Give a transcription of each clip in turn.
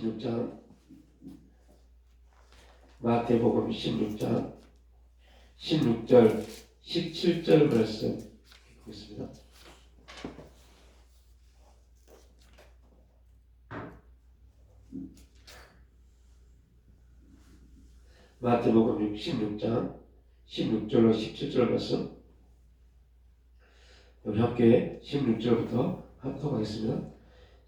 16장, 마태복음 16장 16절 17절 말씀 읽겠습니다. 마태복음 16장 16절로 17절 말씀, 우리 함께 16절부터 합독하겠습니다.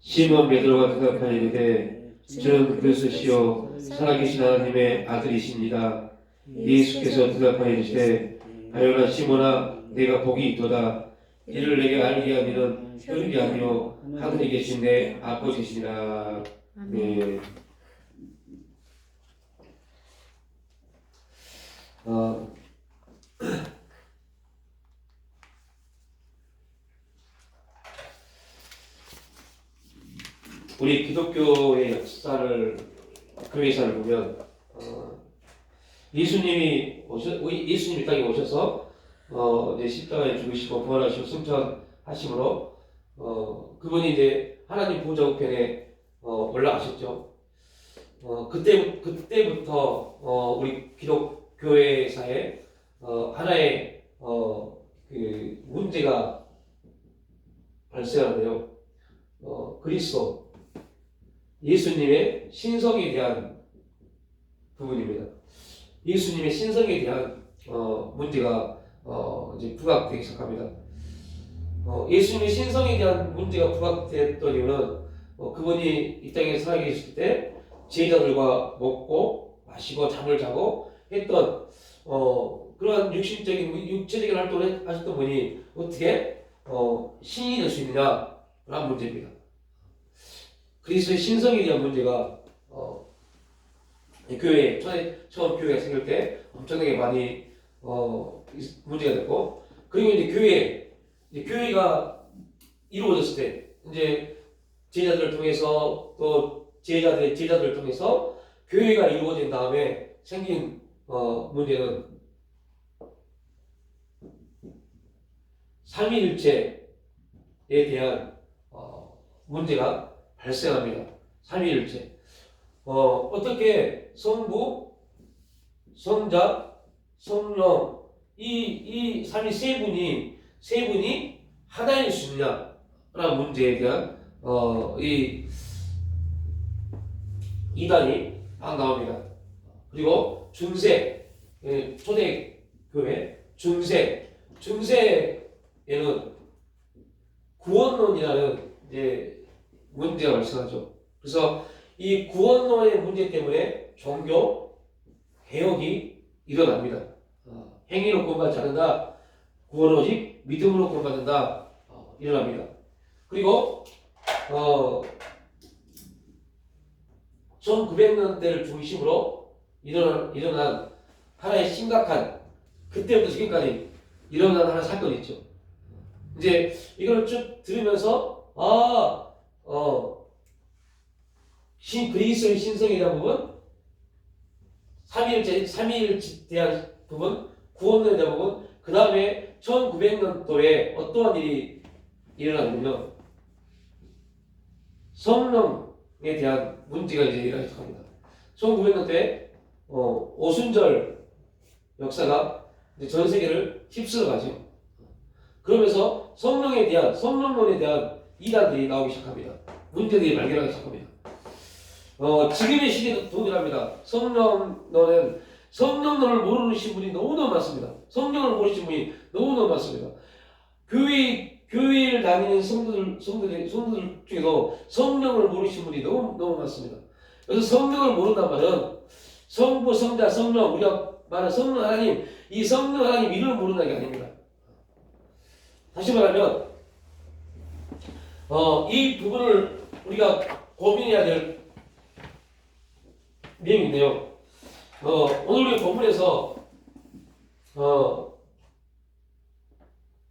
시몬 베드로가 대답하여 이르되 주는 그리스도시요 살아계신 하나님의 아들이십니다. 예수께서 대답하여 이르시되 바요나 시몬아, 내가 복이 있도다. 이를 내게 알게 하기는 혈육이 아니요 하늘에 계신 내 아버지시니라. 네. 우리 기독교의 역사를, 교회사를 보면 예수님이 땅에 오셔서 이제 십자가에 죽으시고 부활하시고 승천하심으로 그분이 이제 하나님 보좌 우편에 올라가셨죠. 그때부터 우리 기독교회사에 하나의 그 문제가 발생하는데요. 그리스도 예수님의 신성에 대한 부분입니다. 예수님의 신성에 대한 문제가 이제 부각되기 시작합니다. 예수님의 신성에 대한 문제가 부각됐던 이유는 그분이 이 땅에 살아계실 때 제자들과 먹고 마시고 잠을 자고 했던 그러한 육체적인 활동을 하셨던 분이 어떻게 신이 될 수 있느냐라는 문제입니다. 그리스도의 신성에 대한 문제가 교회 처음 교회가 생길 때 엄청나게 많이 문제가 됐고, 그리고 이제 교회가 이루어졌을 때 이제 제자들을 통해서 또 제자들을 통해서 교회가 이루어진 다음에 생긴 문제는 삼위일체에 대한 문제가 발생합니다. 삼위일체. 어떻게 성부, 성자, 성령 이 삼위 세 분이 하나일 수 있느냐라는 문제에 대한 이 이단이 막 나옵니다. 그리고 중세, 초대교회 중세에는 구원론이라는 이제 문제가 발생하죠. 그래서 이 구원론의 문제 때문에 종교 개혁이 일어납니다. 행위로 구원받지 않는다. 구원 오직 믿음으로 구원받는다. 일어납니다. 그리고 1900년대를 중심으로 일어난 하나의 심각한, 그때부터 지금까지 일어난 하나의 사건이 있죠. 이제 이걸 쭉 들으면서 그리스도의 신성에 대한 부분, 삼위일체에 대한 부분, 구원론에 대한 부분, 그 다음에 1900년도에 어떠한 일이 일어났냐면 성령에 대한 문제가 이제 일어나기 시작합니다. 1900년도에 오순절 역사가 이제 전 세계를 휩쓸어가죠. 그러면서 성령론에 대한 이단들이 나오기 시작합니다. 문제들이 발견하기 시작합니다. 지금의 시대도 동일합니다. 성령론을 모르신 분이 너무너무 많습니다. 성령을 모르신 분이 너무너무 많습니다. 교회를 다니는 성도들 중에도 성령을 모르신 분이 너무 많습니다. 그래서 성령을 모른단 말은 성부, 성자, 성령, 우리가 말하는 성령 하나님, 이 성령 하나님 이름을 모른다는 게 아닙니다. 다시 말하면 이 부분을 우리가 고민해야 될 내용인데요. 오늘 우리 본문에서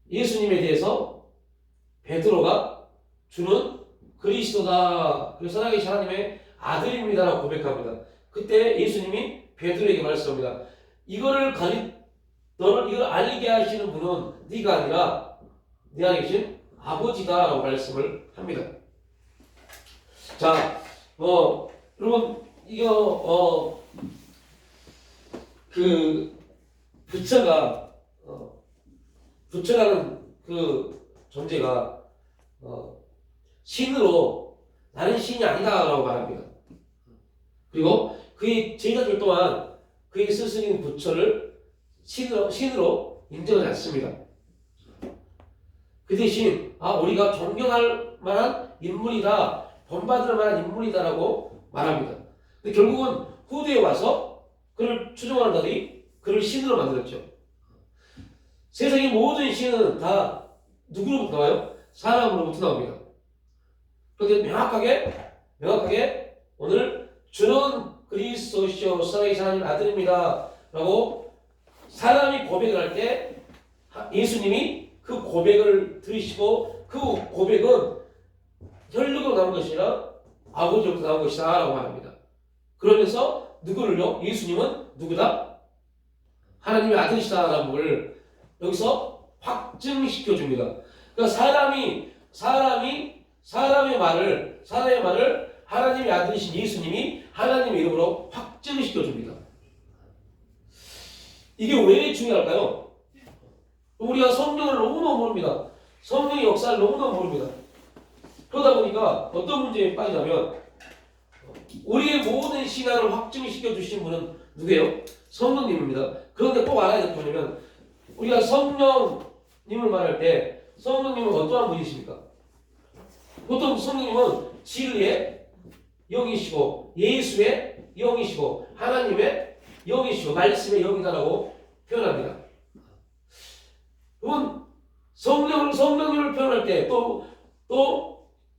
예수님에 대해서 베드로가 주는 그리스도다, 그리고 살아계신 하나님의 아들입니다라고 고백합니다. 그때 예수님이 베드로에게 말씀합니다. 이걸 알게 하시는 분은 네가 아니라 네 안에 계신 아버지다라고 말씀을 합니다. 자, 여러분 이거 그 부처라는 그 존재가 신으로 나는 신이 아니다라고 말합니다. 그리고 그의 제자들 또한 그의 스승인 부처를 신으로 인정하지 않습니다. 그 대신 우리가 존경할 만한 인물이다, 본받을 만한 인물이다라고 말합니다. 근데 결국은 후대에 와서 그를 추종하는 자들이 그를 신으로 만들었죠. 세상의 모든 신은 다 누구로부터 나와요? 사람으로부터 나옵니다. 그런데 명확하게 오늘 주는 그리스도시요 살아계신 하나님 아들입니다 라고 사람이 고백을 할 때 예수님이 그 고백을 들으시고 그 고백은 혈육으로 나온 것이 아니라 아버지로부터 나온 것이다 라고 말합니다. 그러면서 누구를요? 예수님은 누구다? 하나님의 아들이시다 라는 걸 여기서 확증시켜 줍니다. 그러니까 사람의 말을 하나님의 아들이신 예수님이 하나님의 이름으로 확증시켜 줍니다. 이게 왜 중요할까요? 우리가 성령을 너무너무 모릅니다. 성령의 역사를 너무너무 모릅니다. 그러다 보니까 어떤 문제에 빠지냐면 우리의 모든 신앙을 확증시켜 주신 분은 누구예요? 성령님입니다. 그런데 꼭 알아야 될 게 뭐냐면 우리가 성령님을 말할 때 성령님은 어떠한 분이십니까? 보통 성령님은 진리의 영이시고 예수의 영이시고 하나님의 영이시고 말씀의 영이다라고 표현합니다. 그건 성령님을 표현할 때 또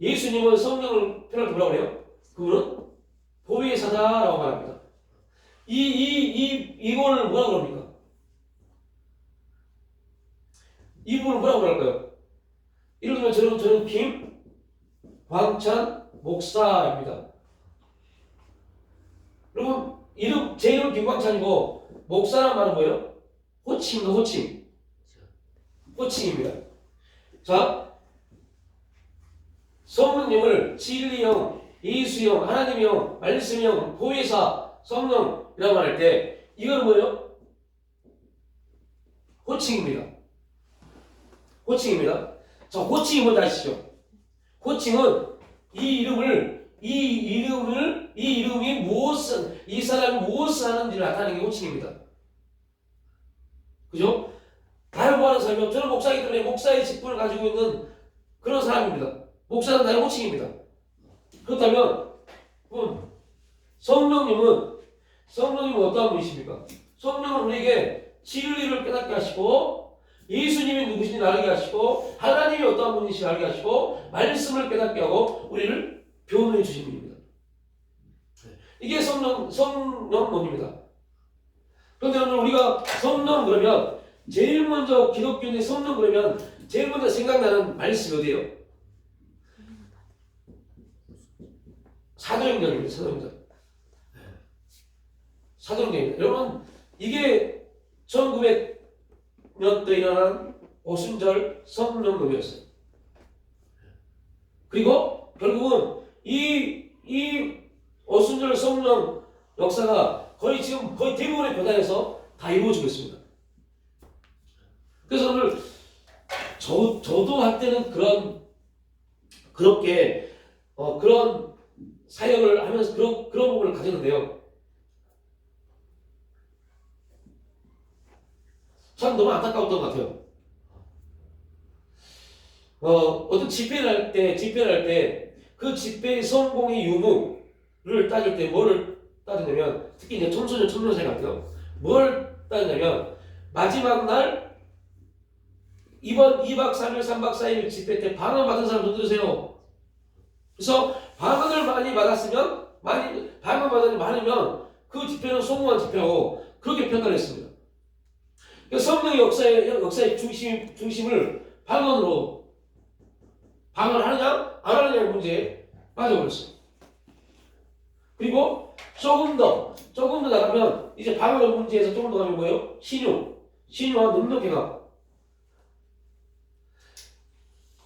예수님은 성령을 표현할 때 뭐라고 해요? 그분은 보혜사다라고 말합니다. 이걸 뭐라고 그럽니까? 이 부분을 뭐라고 그럴까요? 예를 들면 저는 김광찬 목사입니다. 여러분 제 이름 김광찬이고 목사란 말은 뭐예요? 호칭입니다. 자, 성령님을 진리형, 예수형, 하나님형, 말씀형, 보혜사, 성령이라고 할 때 이건 뭐예요? 호칭입니다. 자, 호칭이 뭔지 아시죠? 호칭은 이 이름이 이 사람이 무엇을 하는지를 나타내는 게 호칭입니다. 그죠? 나를 보하는 사람이요. 저는 목사이기 때문에 목사의 직분을 가지고 있는 그런 사람입니다. 목사는 나의 호칭입니다. 그렇다면 성령님은 어떠한 분이십니까? 성령은 우리에게 진리를 깨닫게 하시고 예수님이 누구신지 알게 하시고 하나님이 어떠한 분이신지 알게 하시고 말씀을 깨닫게 하고 우리를 교훈해 주신 분입니다. 이게 성령론입니다. 그런데 오늘 우리가 성령 그러면 제일 먼저 기독교인의 성령 그러면 제일 먼저 생각나는 말씀이 어디예요? 사도행전입니다. 사도행전입니다. 여러분 이게 1900년도에 일어난 오순절 성령론이었어요. 그리고 결국은 이 오순절 성령 역사가 거의 대부분의 교단에서 다 이루어지고 있습니다. 그래서 오늘 저도 한때는 그렇게 그런 사역을 하면서 그런 부분을 가졌는데요. 참 너무 안타까웠던 것 같아요. 어떤 집회를 할 때 그 집회의 성공의 유무를 따질 때 뭐를 따지냐면 특히 이제 청소년 사회 같아요. 뭘 따지냐면 마지막 날 이번 2박 3일 3박 4일 집회 때 방언 받은 사람 손 들으세요. 그래서 방언을 많이 받았으면 방언 받았이 많으면 그 집회는 성공한 집회라고 그렇게 평가를 했습니다. 그러니까 성령의 역사의 중심을 방언을 하느냐 안 하느냐의 문제에 빠져버렸어요. 그리고 조금 더 나가면 이제 방언의 문제에서 조금 더 가면 뭐예요? 신유와 능력회가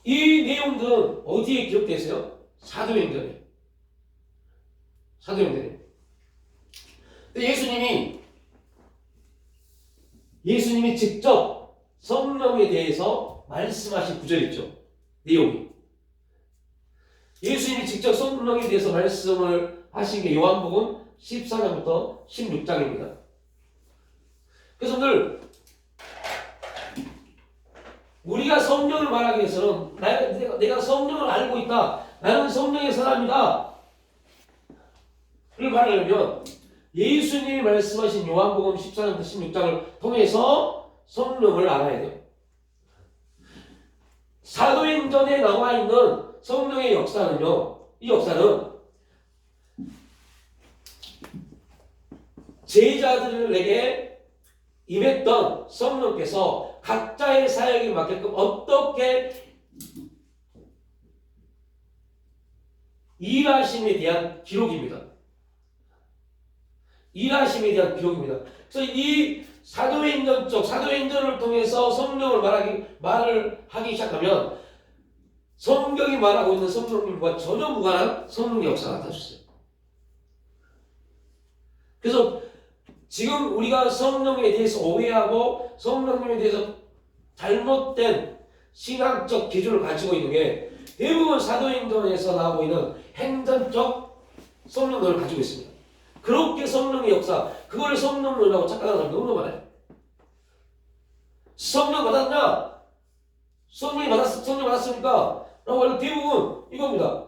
이 내용들은 어디에 기록되어 있어요? 사도행전에. 사도행전에. 근데 예수님이 직접 성령에 대해서 말씀하신 구절이 있죠. 내용이. 예수님이 직접 성령에 대해서 말씀을 하신 게 요한복음 14장부터 16장입니다. 그래서 오늘 우리가 성령을 말하기 위해서는 내가 성령을 알고 있다. 나는 성령의 사람이다. 를 말하려면 예수님이 말씀하신 요한복음 14장부터 16장을 통해서 성령을 알아야 돼요. 사도행전에 나와 있는 성령의 역사는요. 이 역사는 제자들에게 임했던 성령께서 각자의 사역에 맞게끔 어떻게 일하심에 대한 기록입니다. 일하심에 대한 기록입니다. 그래서 이 사도행전을 통해서 성령을 말을 하기 시작하면 성경이 말하고 있는 성령님과 전혀 무관한 성령의 역사가 나타났어요. 그래서 지금 우리가 성령에 대해서 오해하고 성령님에 대해서 잘못된 신학적 기준을 가지고 있는 게 대부분 사도행전에서 나오고 있는 행전적 성령론을 가지고 있습니다. 그렇게 성령의 역사, 그걸 성령론이라고 착각하는 사람이 너무 많아요. 성령 받았냐? 성령 받았습니까? 라고 하는 대부분 이겁니다.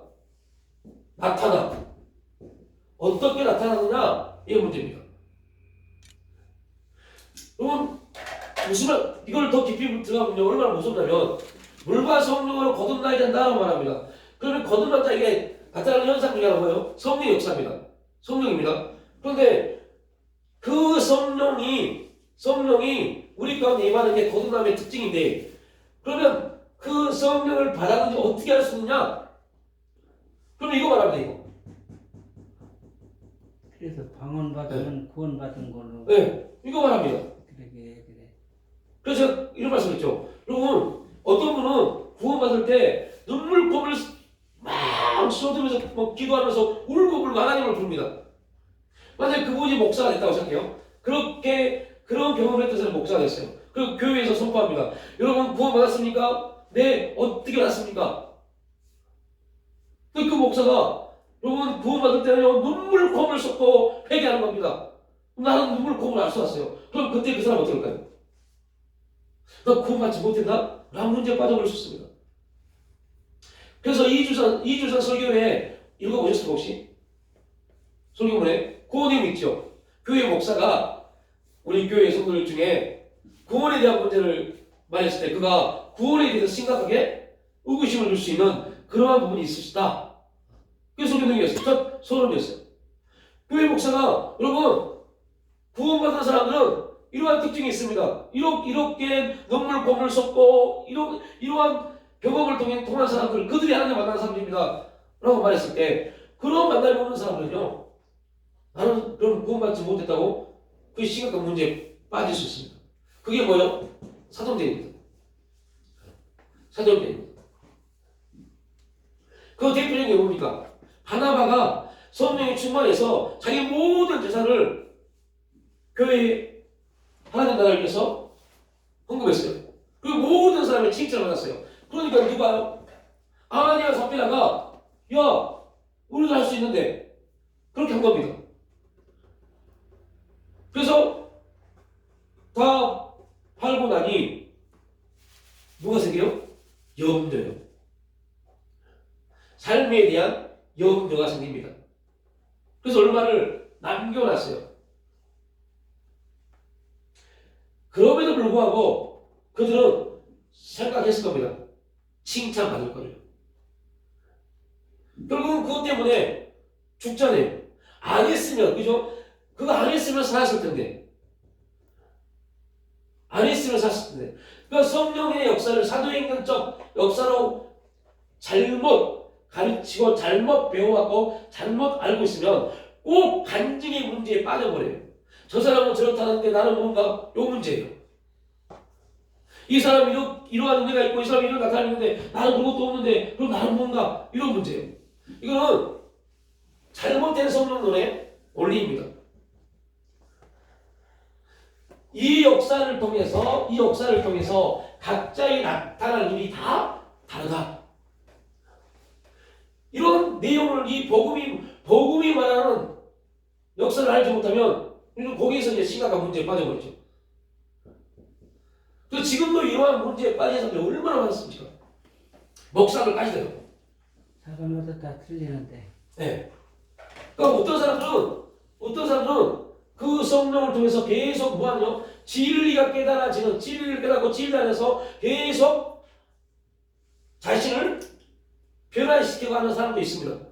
나타나. 어떻게 나타나느냐? 이게 문제입니다. 여러분, 이걸 더 깊이 들어가면 얼마나 무섭냐면, 물과 성령으로 거듭나야 된다고 말합니다. 그러면 거듭난 자에게 나타나는 현상 중에 하나가 뭐예요? 성령의 역사입니다. 성령입니다. 그런데 그 성령이 우리 가운데 임하는 게 거듭남의 특징인데, 그러면 그 성령을 받았는지 어떻게 할 수 있느냐? 그럼 이거 말합니다, 이거. 그래서 방언받으면 구원받은 걸로. 네, 이거 말합니다. 그래. 그래서 제가 이런 말씀했죠. 여러분, 어떤 분은 구원받을 때 눈물샘을 막 쏟으면서 기도하면서 울고불고 하나님을 부릅니다. 만약에 그분이 목사가 됐다고 생각해요. 그런 경험을 했던 사람이 목사가 됐어요. 그리고 교회에서 선포합니다. 여러분 구원받았습니까? 네. 어떻게 받았습니까? 그 목사가 여러분 구원받을 때는 눈물샘을 쏟고 회개하는 겁니다. 나는 눈물샘을 알 수 없어요. 그럼 그때 그 사람 어떻게 할까요? 나 구원받지 못했나? 라는 문제에 빠져버릴 수 있습니다. 그래서 이주선 설교회 읽어보셨어요 혹시? 설교문에 구원의 있죠. 교회 목사가 우리 교회 성도들 중에 구원에 대한 문제를 말했을 때 그가 구원에 대해서 심각하게 의구심을 줄 수 있는 그러한 부분이 있을 수 있다. 그게 설교 내용이었어요. 첫 서론이었어요. 교회 목사가 여러분 구원받은 사람들은 이러한 특징이 있습니다. 이렇게 눈물샘을 쏟고 이러한 경험을 통한 사람들, 그들이 하나님 만난 사람들입니다. 라고 말했을 때 그런 만남이 없는 사람들은요, 나는 그럼 구원받지 못했다고 그 심각한 문제에 빠질 수 있습니다. 그게 뭐예요? 사도행전입니다. 사도행전입니다. 그 대표적인 게 뭡니까? 바나바가 성령에 충만해서 자기 모든 재산을 교회에 하나님 나라를 위해서 헌금했어요. 그리고 모든 사람을 칭찬을 받았어요. 그러니까 누가요? 아나니아와 삽비라가 야, 우리도 할 수 있는데 그렇게 한 겁니다. 그래서 다 팔고 나니 뭐가 생겨요? 염려요. 삶에 대한 염려가 생깁니다. 그래서 얼마를 남겨놨어요. 그럼에도 불구하고 그들은 생각했을 겁니다. 칭찬받을 거예요. 결국은 그것 때문에 죽잖아요. 안 했으면, 그죠? 그거 안 했으면 살았을 텐데. 안 했으면 살았을 텐데. 그러니까 성령의 역사를 사도행전적 역사로 잘못 가르치고 잘못 배워갖고 잘못 알고 있으면 꼭 간증의 문제에 빠져버려요. 저 사람은 저렇다는데 나는 뭔가 요 문제예요. 이 사람이 이러한 은혜가 있고 이 사람이 이런 나타나는데 나는 그것도 없는데 그럼 나는 뭔가 이런 문제예요. 이거는 잘못된 성령론의 원리입니다. 이 역사를 통해서 각자의 나타날 일이 다 다르다. 이런 내용을 이 복음이 말하는 역사를 알지 못하면 거기에서 이제 심각한 문제에 빠져버리죠. 그래서 지금도 이러한 문제에 빠진 사람들이 얼마나 많습니까? 목사들까지 돼요. 사람마다 다 틀리는데. 네. 그러니까 어떤 사람들은 그 성령을 통해서 계속 뭐하냐? 진리가 깨달아지는, 진리를 깨닫고 진리 안에서 계속 자신을 변화시키고 하는 사람도 있습니다.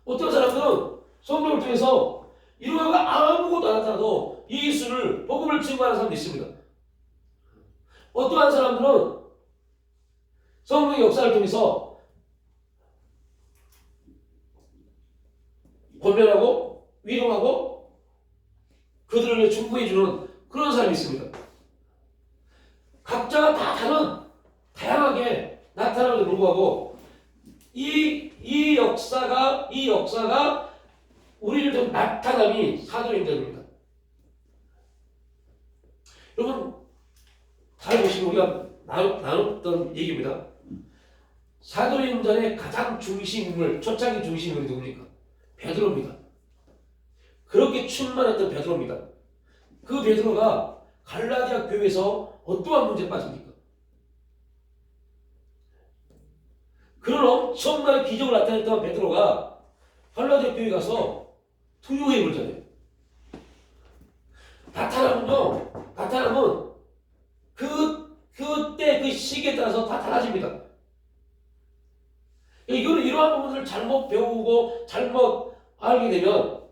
어떤 사람들은 성령을 통해서 이러한 아무것도 안 나타나도 예수를, 복음을 증거하는 사람도 있습니다. 어떠한 사람들은 성령의 역사를 통해서 권면하고 위로하고 그들을 위해 중보해주는 그런 사람이 있습니다. 각자가 다 다양하게 나타남에도 불구하고 이 역사가 우리를 좀 나타남이 사도행전입니다. 여러분 잘 보시면 우리가 나눴던 얘기입니다. 사도행전의 가장 중심인물, 초창기 중심인물이 누굽니까? 베드로입니다. 그렇게 충만했던 베드로입니다. 그 베드로가 갈라디아 교회에서 어떠한 문제에 빠집니까? 그런 엄청난 기적을 나타냈던 베드로가 갈라디아 교회에 가서 투유회를 전해요. 나타나면 그때 그 시기에 따라서 다 달라집니다. 이러한 부분을 잘못 배우고 잘못 알게 되면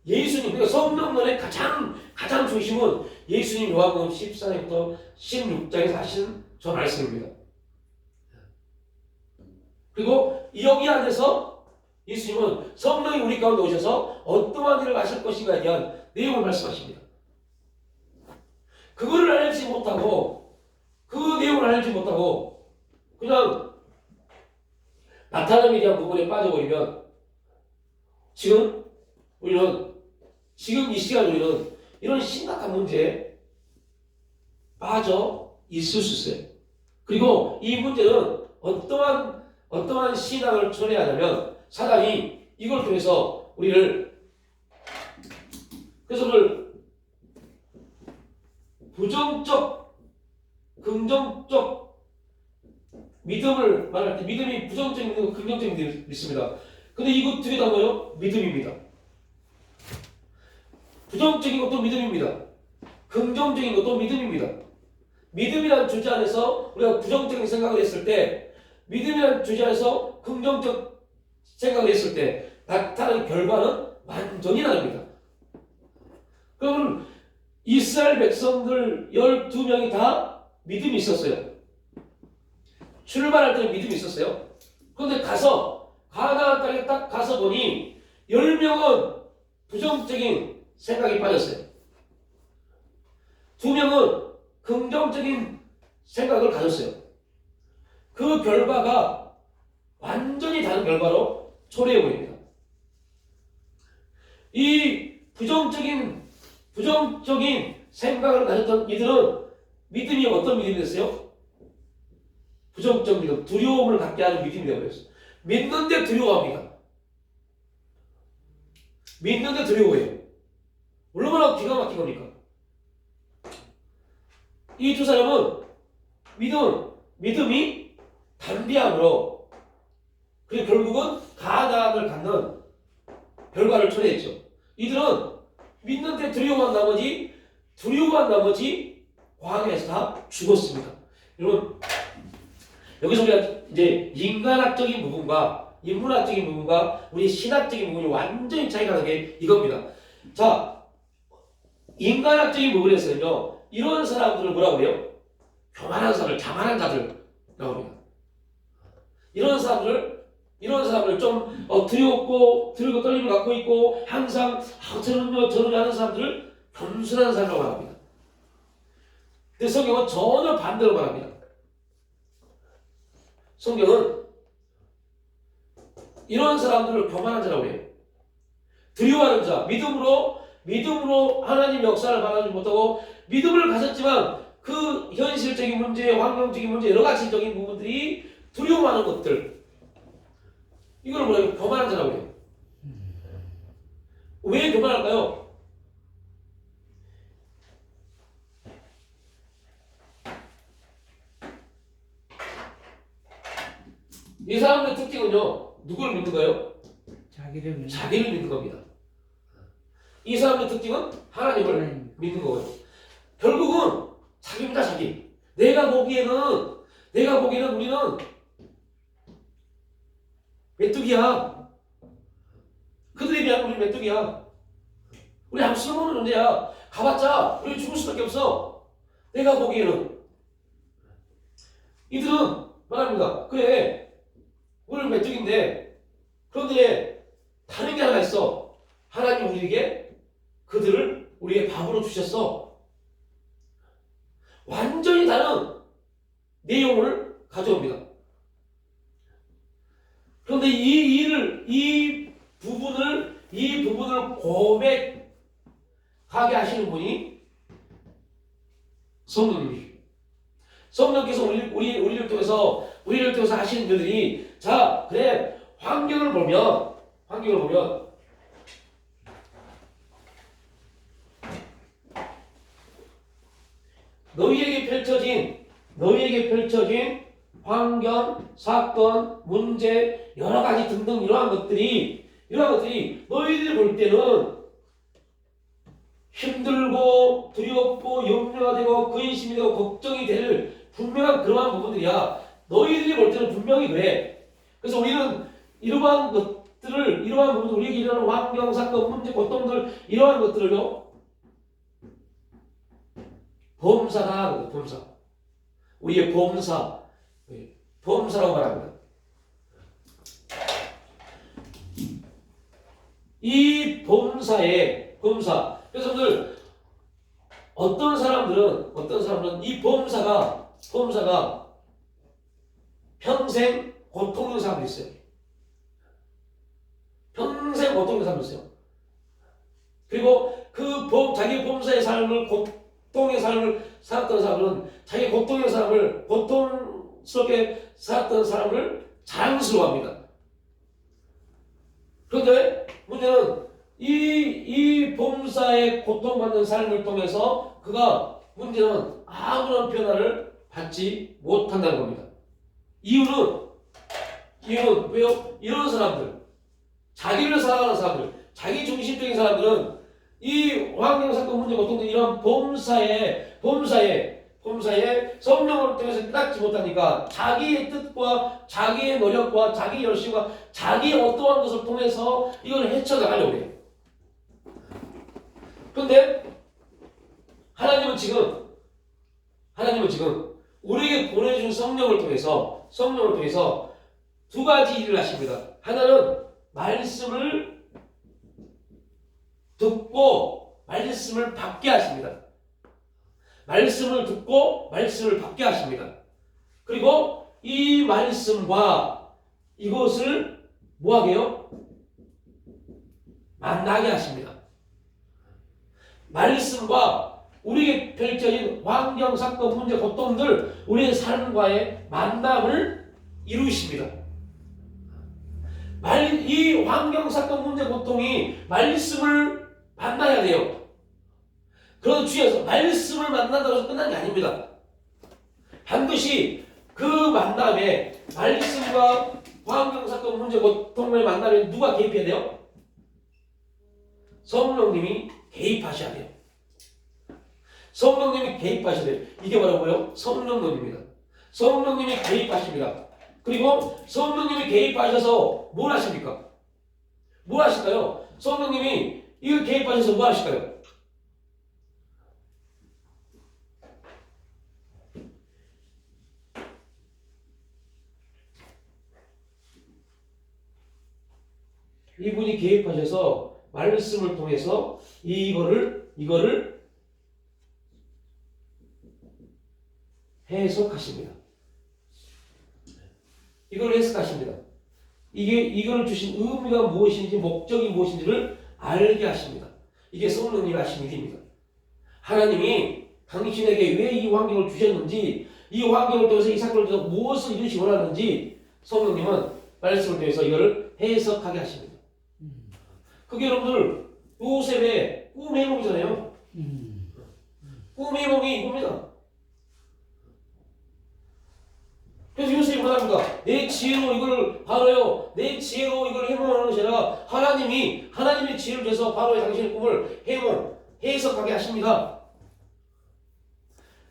예수님, 그러니까 성령론의 가장 중심은 예수님 요한복음 14장부터 16장에서 하신 저 말씀입니다. 그리고 여기 안에서 예수님은 성령이 우리 가운데 오셔서 어떠한 일을 하실 것인가에 대한 내용을 말씀하십니다. 그거를 알지 못하고 그 내용을 알지 못하고 그냥 나타남에 대한 부분에 빠져버리면 지금 이 시간 우리는 이런 심각한 문제에 빠져 있을 수 있어요. 그리고 이 문제는 어떠한 신앙을 초래하냐면 사단이 이걸 통해서 우리를 부정적, 긍정적 믿음을 말할 때 믿음이 부정적인 믿음과 긍정적인 믿음이 있습니다. 근데 이거 두 개 다 뭐예요? 믿음입니다. 부정적인 것도 믿음입니다. 긍정적인 것도 믿음입니다. 믿음이라는 주제 안에서 우리가 부정적인 생각을 했을 때, 믿음이라는 주제 안에서 긍정적 생각을 했을 때 나타나는 결과는 완전히 다릅니다. 그러면 이스라엘 백성들 12명이 다 믿음이 있었어요. 출발할 때는 믿음이 있었어요. 그런데 가나안 땅에 딱 가서 보니 10명은 부정적인 생각이 빠졌어요. 2명은 긍정적인 생각을 가졌어요. 그 결과가 완전히 다른 결과로 초래해버립니다. 이 부정적인 생각을 가졌던 이들은 믿음이 어떤 믿음이 됐어요? 부정적 믿음, 두려움을 갖게 하는 믿음이 되어버렸어요. 믿는데 두려워합니다. 믿는데 두려워해요. 얼마나 기가 막힌 겁니까? 이 두 사람은 믿음이 담대함으로 그리고 결국은 가나안을 갖는 결과를 초래했죠. 이들은 믿는데 두려워한 나머지 광야에서 다 죽었습니다. 여러분 여기서 우리가 이제 인간학적인 부분과 인문학적인 부분과 우리 신학적인 부분이 완전히 차이가 나는 게 이겁니다. 자, 인간학적인 부분에서는요, 이런 사람들을 뭐라고 해요? 교만한 사람들, 자만한 자들이라고 합니다. 이런 사람들 좀 두렵고 떨림을 갖고 있고 항상 저는요 하는 사람들을 겸손한 사람이라고 말합니다. 근데 성경은 전혀 반대로 말합니다. 성경은 이런 사람들을 교만한 자라고 해요. 두려워하는 자, 믿음으로 하나님 역사를 바라지 못하고 믿음을 가졌지만 그 현실적인 문제, 환경적인 문제, 여러 가지적인 부분들이 두려워하는 것들, 이걸 뭐라고 교만한 자라고 해요. 왜 교만할까요? 이 사람들의 특징은요, 누구를 믿는 거예요? 자기를 믿는 겁니다. 이 사람의 특징은 하나님을 믿는 거예요. 결국은 자기입니다, 자기. 내가 보기에는 우리는 메뚜기야. 그들에 비하면 우리 메뚜기야. 우리 아무 쓸모없는 존재야. 가봤자 우리 죽을 수밖에 없어. 내가 보기에는. 이들은 말합니다. 그래, 우리는 메뚜기인데, 그런데 다른 게 하나 있어. 하나님 우리에게 그들을 우리의 밥으로 주셨어. 완전히 다른 내용을 가져옵니다. 그런데 이 부분을 고백하게 하시는 분이 성령님이에요. 성령께서 우리를 통해서 하시는 분들이, 자, 그래, 환경을 보면 너희에게 펼쳐진 환경, 사건, 문제, 여러 가지 등등 이러한 것들이 너희들이 볼 때는 힘들고 두렵고 염려가 되고 근심이 되고 걱정이 될 분명한 그러한 부분들이야. 너희들이 볼 때는 분명히 그래. 그래서 우리는 이러한 부분들, 우리에게 일어나는 환경, 사건, 문제, 고통들, 이러한 것들을요, 범사다. 범사. 우리의 범사라고 말합니다. 이 범사. 그래서 여러분들, 어떤 사람들은 이 범사가 평생 고통의 사람도 있어요. 평생 고통의 사람도 있어요. 그리고 자기 범사의 삶을, 고통의 삶을 살았던 사람은 자기 고통스럽게 살았던 사람을 자랑스러워합니다. 그런데 문제는 이 범사의 고통받는 삶을 통해서 문제는 아무런 변화를 받지 못한다는 겁니다. 이유는 왜요? 이런 사람들, 자기를 사랑하는 사람들, 자기 중심적인 사람들은 이 환경, 사건, 문제, 고통들, 이런 범사에 성령을 통해서 깨닫지 못하니까 자기의 뜻과 자기의 노력과 자기의 열심과 자기의 어떠한 것을 통해서 이걸 헤쳐나가려고 해요. 그런데 하나님은 지금 우리에게 보내준 성령을 통해서 두 가지 일을 하십니다. 하나는 말씀을 듣고 말씀을 받게 하십니다. 말씀을 듣고 말씀을 받게 하십니다. 그리고 이 말씀과 이것을 뭐하게 해요? 만나게 하십니다. 말씀과 우리에게 펼쳐진 환경, 사건, 문제, 고통들, 우리의 삶과의 만남을 이루십니다. 이 환경, 사건, 문제, 고통이 말씀을 만나야 돼요. 그런 주의해서 말씀을 만난다고 해서 끝난 게 아닙니다. 반드시 그 만남에 말씀과 환경, 사건, 문제, 고통의 만남에 누가 개입해야 돼요? 성령님이 개입하셔야 돼요. 성령님이 개입하셔야 돼요. 이게 바로 뭐예요? 성령님입니다. 성령님이 개입하십니다. 그리고 성령님이 개입하셔서 뭘 하십니까? 뭘 하실까요? 성령님이 이걸 개입하셔서 뭐 하실까요? 이분이 개입하셔서 말씀을 통해서 이거를 해석하십니다. 이걸 해석하십니다. 이걸 주신 의미가 무엇인지, 목적이 무엇인지를 알게 하십니다. 이게 성령님이 하신 일입니다. 하나님이 당신에게 왜 이 환경을 주셨는지, 이 환경을 통해서 이 사건을 통해서 무엇을 이루시기 원하는지 성령님은 말씀을 통해서 이걸 해석하게 하십니다. 그게 여러분들 요셉의 꿈 해몽이잖아요. 꿈 해몽이 이겁니다. 그래서 요셉이 말합니다. 내 지혜로 이걸 바로요, 내 지혜로 이걸 해몽하는 것이 아니라 하나님의 지혜를 줘서 바로의 당신의 꿈을 해석하게 하십니다.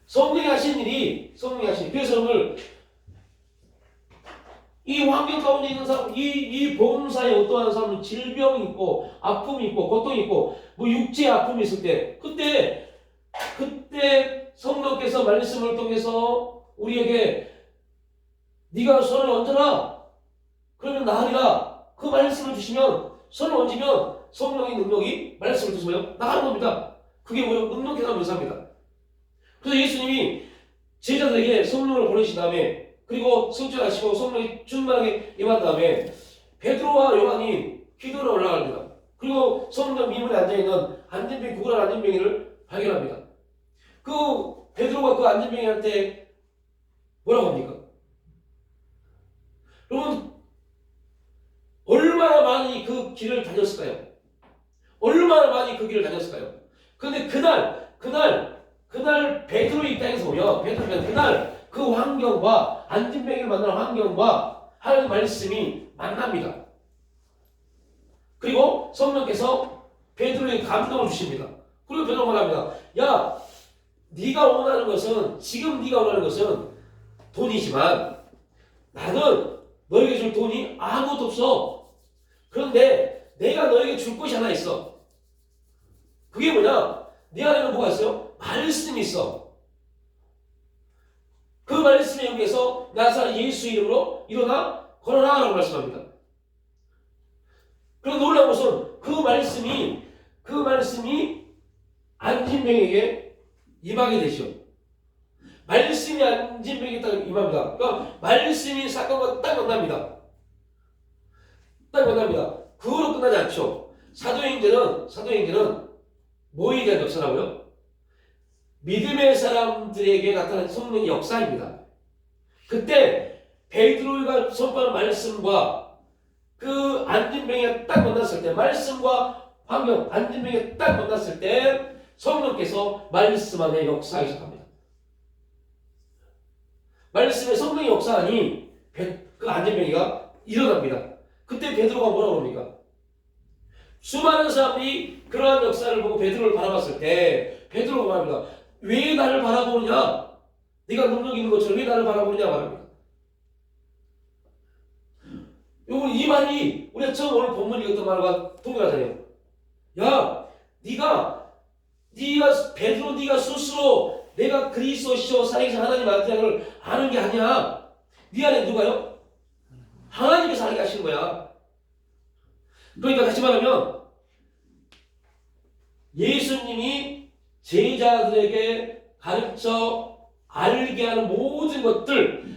성령이 하신 일이, 그래서 오늘 이 환경 가운데 있는 사람, 이 복음사에 어떠한 사람은 질병이 있고, 아픔이 있고, 고통이 있고, 뭐 육체의 아픔이 있을 때, 그때 성령께서 말씀을 통해서 우리에게 네가 손을 얹어라. 그러면 나으리라. 그 말씀을 주시면, 손을 얹으면 성령의 능력이 말씀을 주시면 나가는 겁니다. 그게 뭐예요? 능력해가 묘사입니다. 그래서 예수님이 제자들에게 성령을 보내신 다음에, 그리고 성전하시고 성령이 충만하게 임한 다음에 베드로와 요한이 기도로 올라갑니다. 그리고 성전 미문에 앉아있는 안진병, 구걸한 안진병이를 발견합니다. 그 베드로가 그 안진병이한테 뭐라고 합니까? 여러분, 얼마나 많이 그 길을 다녔을까요? 얼마나 많이 그 길을 다녔을까요? 그런데 그날 베드로의 입장에서 보면, 그날 그 환경과 안진뱅이를 만나는 환경과 하나님 말씀이 만납니다. 그리고 성령께서 베드로에게 감동을 주십니다. 그리고 베드로가 말합니다. 야, 지금 네가 원하는 것은 돈이지만 나는 너에게 줄 돈이 아무것도 없어. 그런데 내가 너에게 줄 것이 하나 있어. 그게 뭐냐? 네 안에는 뭐가 있어요? 말씀이 있어. 그 말씀에 의해서 나사렛 예수 이름으로 일어나 걸어라 라고 말씀합니다. 그리고 놀라운 것은 그 말씀이 안진병에게 임하게 되죠. 말씀이 안진병에게 딱 임합니다. 그러니까 말씀이 사건과 딱 만납니다. 그거로 끝나지 않죠. 사도행전은 뭐에 대한 역사라고요? 믿음의 사람들에게 나타난 성령의 역사입니다. 그때 베드로가 선포하는 말씀과 그 안진병이 딱 만났을 때, 말씀과 환경, 안진병이 딱 만났을 때 성령께서 말씀 안에 역사하기 시작합니다. 말씀의 성령의 역사하니 그 안진병이가 일어납니다. 그때 베드로가 뭐라고 합니까? 수많은 사람들이 그러한 역사를 보고 베드로를 바라봤을 때 베드로가 말합니다. 왜 나를 바라보느냐? 네가 능력 있는 것처럼 왜 나를 바라보느냐 말합니다. 이 말이 우리가 처음 오늘 본문 읽었던 말과 동일하잖아요. 야, 베드로 네가 스스로 내가 그리스도시요 살아계신 하나님 아들을 아는 게 아니야. 네 안에 누가요? 하나님께서 알게 하시는 거야. 그러니까 다시 말하면 예수님이 제자들에게 가르쳐 알게 하는 모든 것들,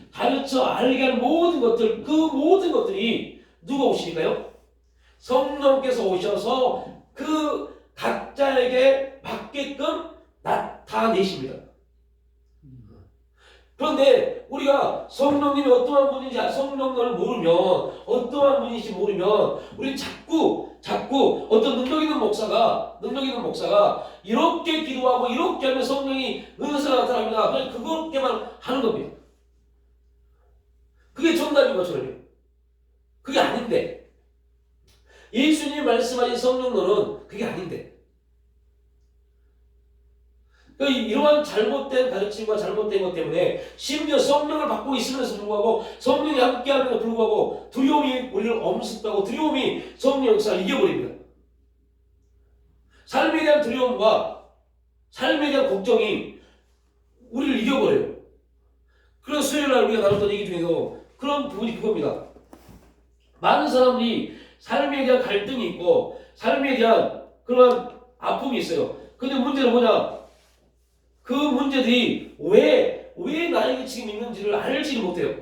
그 모든 것들이 누가 오시니까요? 성령께서 오셔서 그 각자에게 맞게끔 나타내십니다. 그런데 우리가 성령님이 어떠한 분인지, 성령님을 모르면, 어떠한 분인지 모르면 우리 자꾸 어떤 능력 있는 목사가 이렇게 기도하고 이렇게 하면 성령이 은사가 나타납니다. 그냥 그렇게만 하는 겁니다. 그게 정답인 것처럼요. 그게 아닌데, 예수님이 말씀하신 성령론은 그게 아닌데, 이러한 잘못된 가르침과 잘못된 것 때문에 심지어 성령을 받고 있으면서 불구하고, 성령이 함께하면서 불구하고 두려움이 우리를 엄습하고 두려움이 성령 역사를 이겨버립니다. 삶에 대한 두려움과 삶에 대한 걱정이 우리를 이겨버려요. 그래서 수요일날 우리가 나눴던 얘기 중에서 그런 부분이 그겁니다. 많은 사람들이 삶에 대한 갈등이 있고 삶에 대한 그런 아픔이 있어요. 근데 문제는 뭐냐? 그 문제들이 왜 나에게 지금 있는지를 알지를 못해요.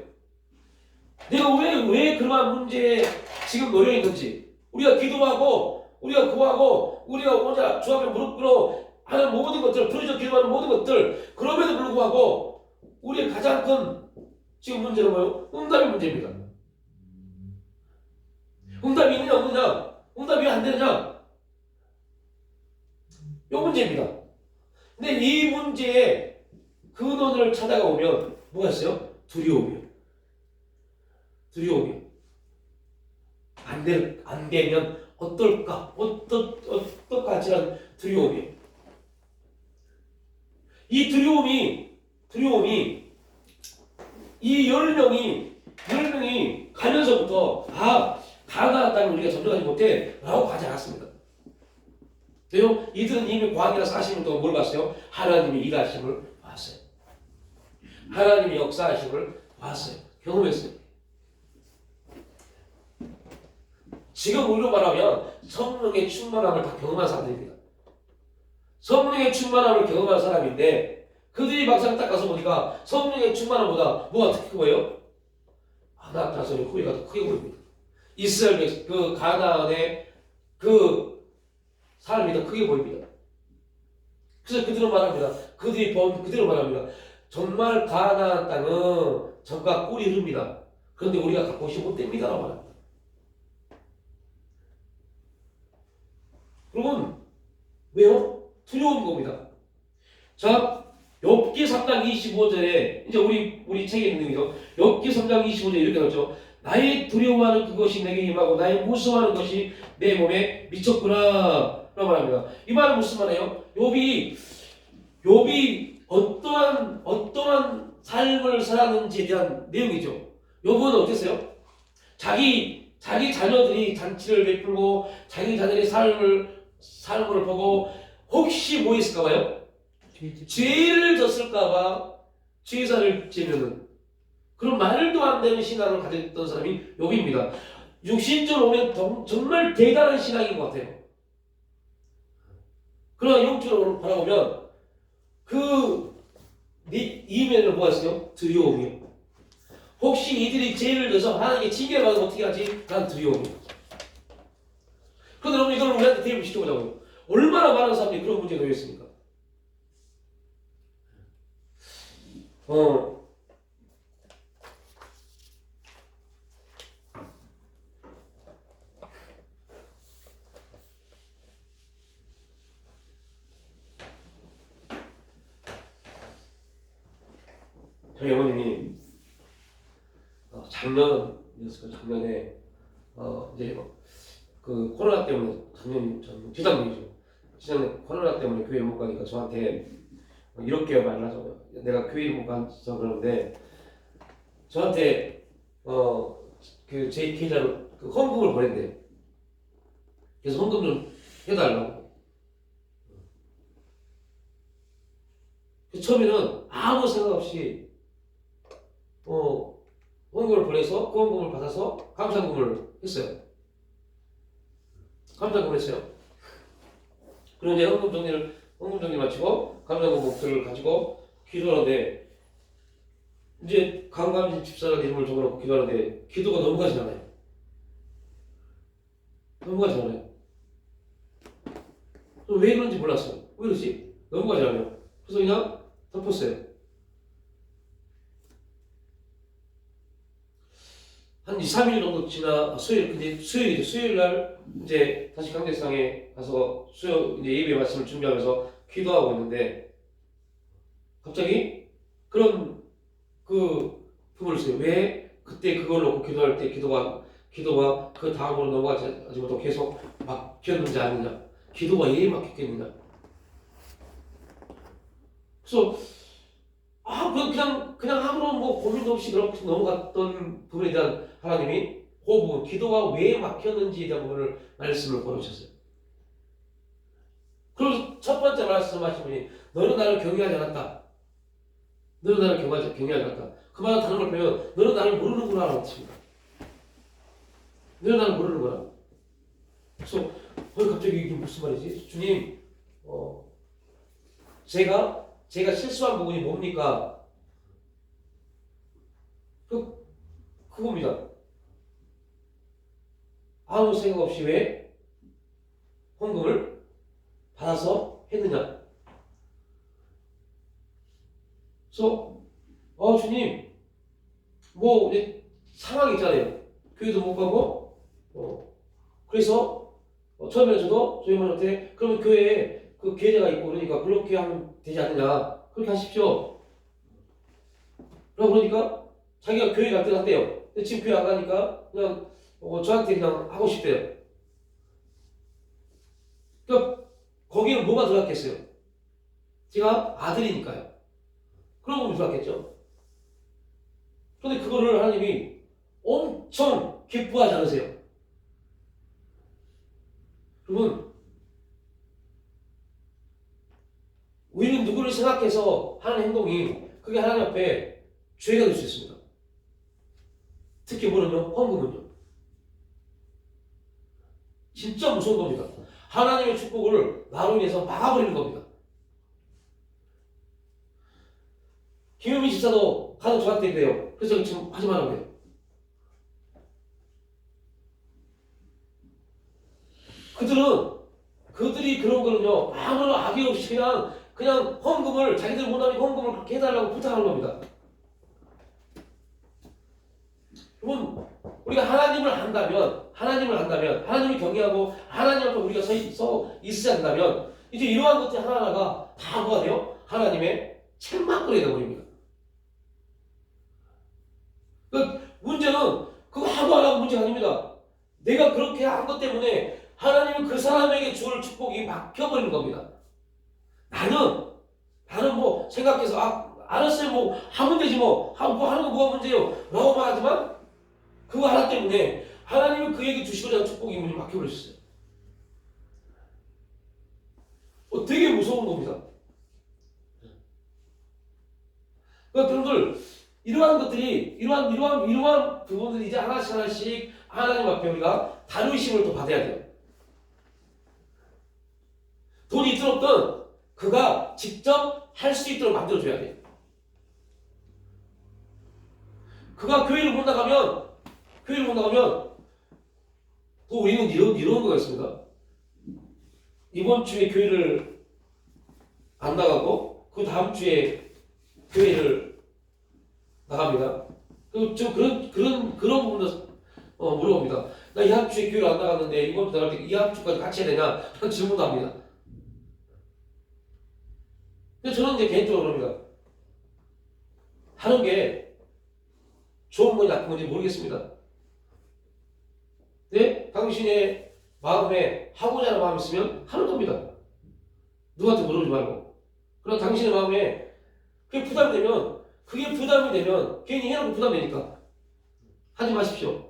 내가 왜 그러한 문제에 지금 놓여 있는지, 우리가 기도하고 우리가 구하고 우리가 오자 주 앞에 무릎 꿇어 하는 모든 것들, 부르짖어 기도하는 모든 것들, 그럼에도 불구하고 우리의 가장 큰 지금 문제는 뭐예요? 응답의 문제입니다. 응답이 있느냐 없느냐, 응답이 왜 안 되느냐, 이 문제입니다. 근데 이 문제의 근원을 찾아가 보면 뭐가 있어요? 두려움이요. 두려움이요. 안 되면 어떨까? 어떨까지란 두려움이에요. 이 두려움이 이 10명이 가면서부터 가나안 땅을 우리가 점령하지 못해 라고 가지 않았습니다. 왜요? 이들은 이미 광야 40년 동안 뭘 봤어요? 하나님의 일하심을 봤어요. 하나님의 역사하심을 봤어요. 경험했어요. 지금 우리로 말하면 성령의 충만함을 다 경험한 사람들입니다. 성령의 충만함을 경험한 사람인데 그들이 막상 딱 가서 보니까 성령의 충만함보다 뭐가 특히 뭐예요? 아낙 자손의 후회가 더 크게 보입니다. 이스라엘 그 가나안의 그 사람이 더 크게 보입니다. 그래서 그들은 말합니다. 그대로 말합니다. 정말 가나안 땅은 젖과 꿀이 흐릅니다. 그런데 우리가 갖고 오지 못됩니다라고 말합니다. 여러분 왜요? 두려운 겁니다. 자, 욥기 3장 25절에 이제 우리 책에 있는 거죠. 욥기 3장 25절에 이렇게 나오죠. 나의 두려워하는 그것이 내게 임하고 나의 무서워하는 것이 내 몸에 미쳤구나 라고 말합니다. 이 말은 무슨 말이에요? 욥이 어떠한 삶을 살았는지에 대한 내용이죠. 욥은 어땠어요? 자기 자녀들이 잔치를 베풀고 자기 자녀의 삶을 보고 혹시 뭐 있을까봐요? 죄를 졌을까봐 제사를 지내는 그런 말도 안 되는 신앙을 가졌던 사람이 욥입니다. 육신적으로 보면 정말 대단한 신앙인 것 같아요. 그러나 영적으로 바라보면 그 이면에는 뭐가 있어요? 두려움이요. 혹시 이들이 죄를 져서 하나님께 징계를 받으면 어떻게 하지? 난 두려움이요. 그런데 여러분 이걸 우리한테 대입을 시켜보자고요. 얼마나 많은 사람들이 그런 문제에 놓여 있습니까? 저희 어머님이 작년에 이제 그 코로나 때문에 재작년이죠. 재작년에 코로나 때문에 교회 못 가니까 저한테 이렇게 말을 하죠. 내가 교회를 못 가서 그러는데 저한테 그 제 계좌로 그 헌금을 보낸대요. 그래서 헌금 좀 해달라고. 처음에는 아무 생각 없이 헌금을 보내서 그 헌금을 받아서 감사금을 했어요. 감사금을 했어요. 그리고 이제 헌금 정리 마치고 감사금 목표를 가지고 기도하는데 이제 강감진 집사람 이름을 적어놓고 기도하는데 기도가 넘어가지 않아요. 넘어가지 않아요. 왜 그런지 몰랐어요. 왜 그러지? 넘어가지 않아요. 그래서 그냥 덮었어요. 한 2, 3일 정도 지나 수요일 날 이제 다시 강대상에 가서 이제 예배 말씀을 준비하면서 기도하고 있는데 갑자기 그런 그 부분을 써요. 왜 그때 그걸 놓고 기도할 때 기도가 그 다음으로 넘어가지 못하고 계속 막혔는지 아느냐, 기도가 왜 막혔겠느냐. 그래서 그냥 아무런 뭐 고민도 없이 그렇게 넘어갔던 부분에 대한 하나님이 그 부분, 기도가 왜 막혔는지에 대한 부분을 말씀을 보여주셨어요. 그리고 첫 번째 말씀하신 분이 너는 나를 경외하지 않았다. 너는 나를 경외하지 않았다. 그 말은 다른 걸 보면 너는 나를 모르는구나 라고 했습니다. 너는 나를 모르는구나. 그래서 갑자기 이게 무슨 말이지? 주님, 제가 실수한 부분이 뭡니까? 그겁니다. 아무 생각 없이 왜? 헌금을 받아서 했느냐? 그래서 주님 뭐 이제 상황이 있잖아요. 교회도 못 가고 그래서 처음에 저도 저희 어머니한테 그러면 교회에 그 계좌가 있고 그러니까 그렇게 하면 되지 않느냐, 그렇게 하십시오 라고 그러니까 자기가 교회 갈 때 갔대요. 근데 지금 교회 안 가니까 그냥 저한테 그냥 하고 싶대요. 그러니까 거기는 뭐가 들어갔겠어요? 제가 아들이니까요. 그런 부분이 들어갔겠죠. 그런데 그거를 하나님이 엄청 기뻐하지 않으세요. 여러분, 우리는 누구를 생각해서 하는 행동이 그게 하나님 앞에 죄가 될 수 있습니다. 특히 뭐는요? 헌금은요. 진짜 무서운 겁니다. 하나님의 축복을 나로 인해서 막아버리는 겁니다. 김효민 집사도 간혹 저한테 그래요. 그래서 지금 하지 말라고 해요. 그들이 그런 거는요, 아무런 악의 없이 그냥 헌금을, 자기들 못하는 헌금을 그렇게 해달라고 부탁하는 겁니다. 여러분, 우리가 하나님을 안다면, 하나님을 경외하고 하나님 앞에 우리가 서 있으지 않는다면, 이제 이러한 것들 하나하나가 다 뭐가 돼요? 하나님의 책망거리가 되어버립니다. 그러니까 문제는 그거 하고 안 하고 문제가 아닙니다. 내가 그렇게 한 것 때문에 하나님은 그 사람에게 주는 축복이 막혀버리는 겁니다. 나는 뭐 생각해서 알았어요, 뭐 하면 되지, 뭐 하는 거 뭐가 문제예요 라고 말하지만 그거 하나 때문에 하나님은 그에게 주시고자 하는 축복이 문이 막혀버렸어요. 되게 무서운 겁니다. 그러니까 여러분들, 이러한 것들이 이러한 부분들이 이제 하나씩 하나님 앞에 우리가 다루심을 또 받아야 돼요. 돈이 있든 없든 그가 직접 할 수 있도록 만들어줘야 돼요. 그가 교회를 못 나가면 또 우리는 이런 거가 있습니다. 이번 주에 교회를 안 나가고 그 다음 주에 교회를 나갑니다. 그런 부분도 물어봅니다. 나 이번 주에 교회를 안 나갔는데 이번 주 나갈 때 이번 주까지 같이 해야 되냐? 라는 질문도 합니다. 근데 저는 이제 개인적으로 그럽니다. 하는 게 좋은 건지 나쁜 건지 모르겠습니다. 네? 당신의 마음에 하고자 하는 마음이 있으면 하는 겁니다. 누구한테 물어보지 말고. 그럼 당신의 마음에 그게 부담이 되면 괜히 해놓고 부담되니까 하지 마십시오.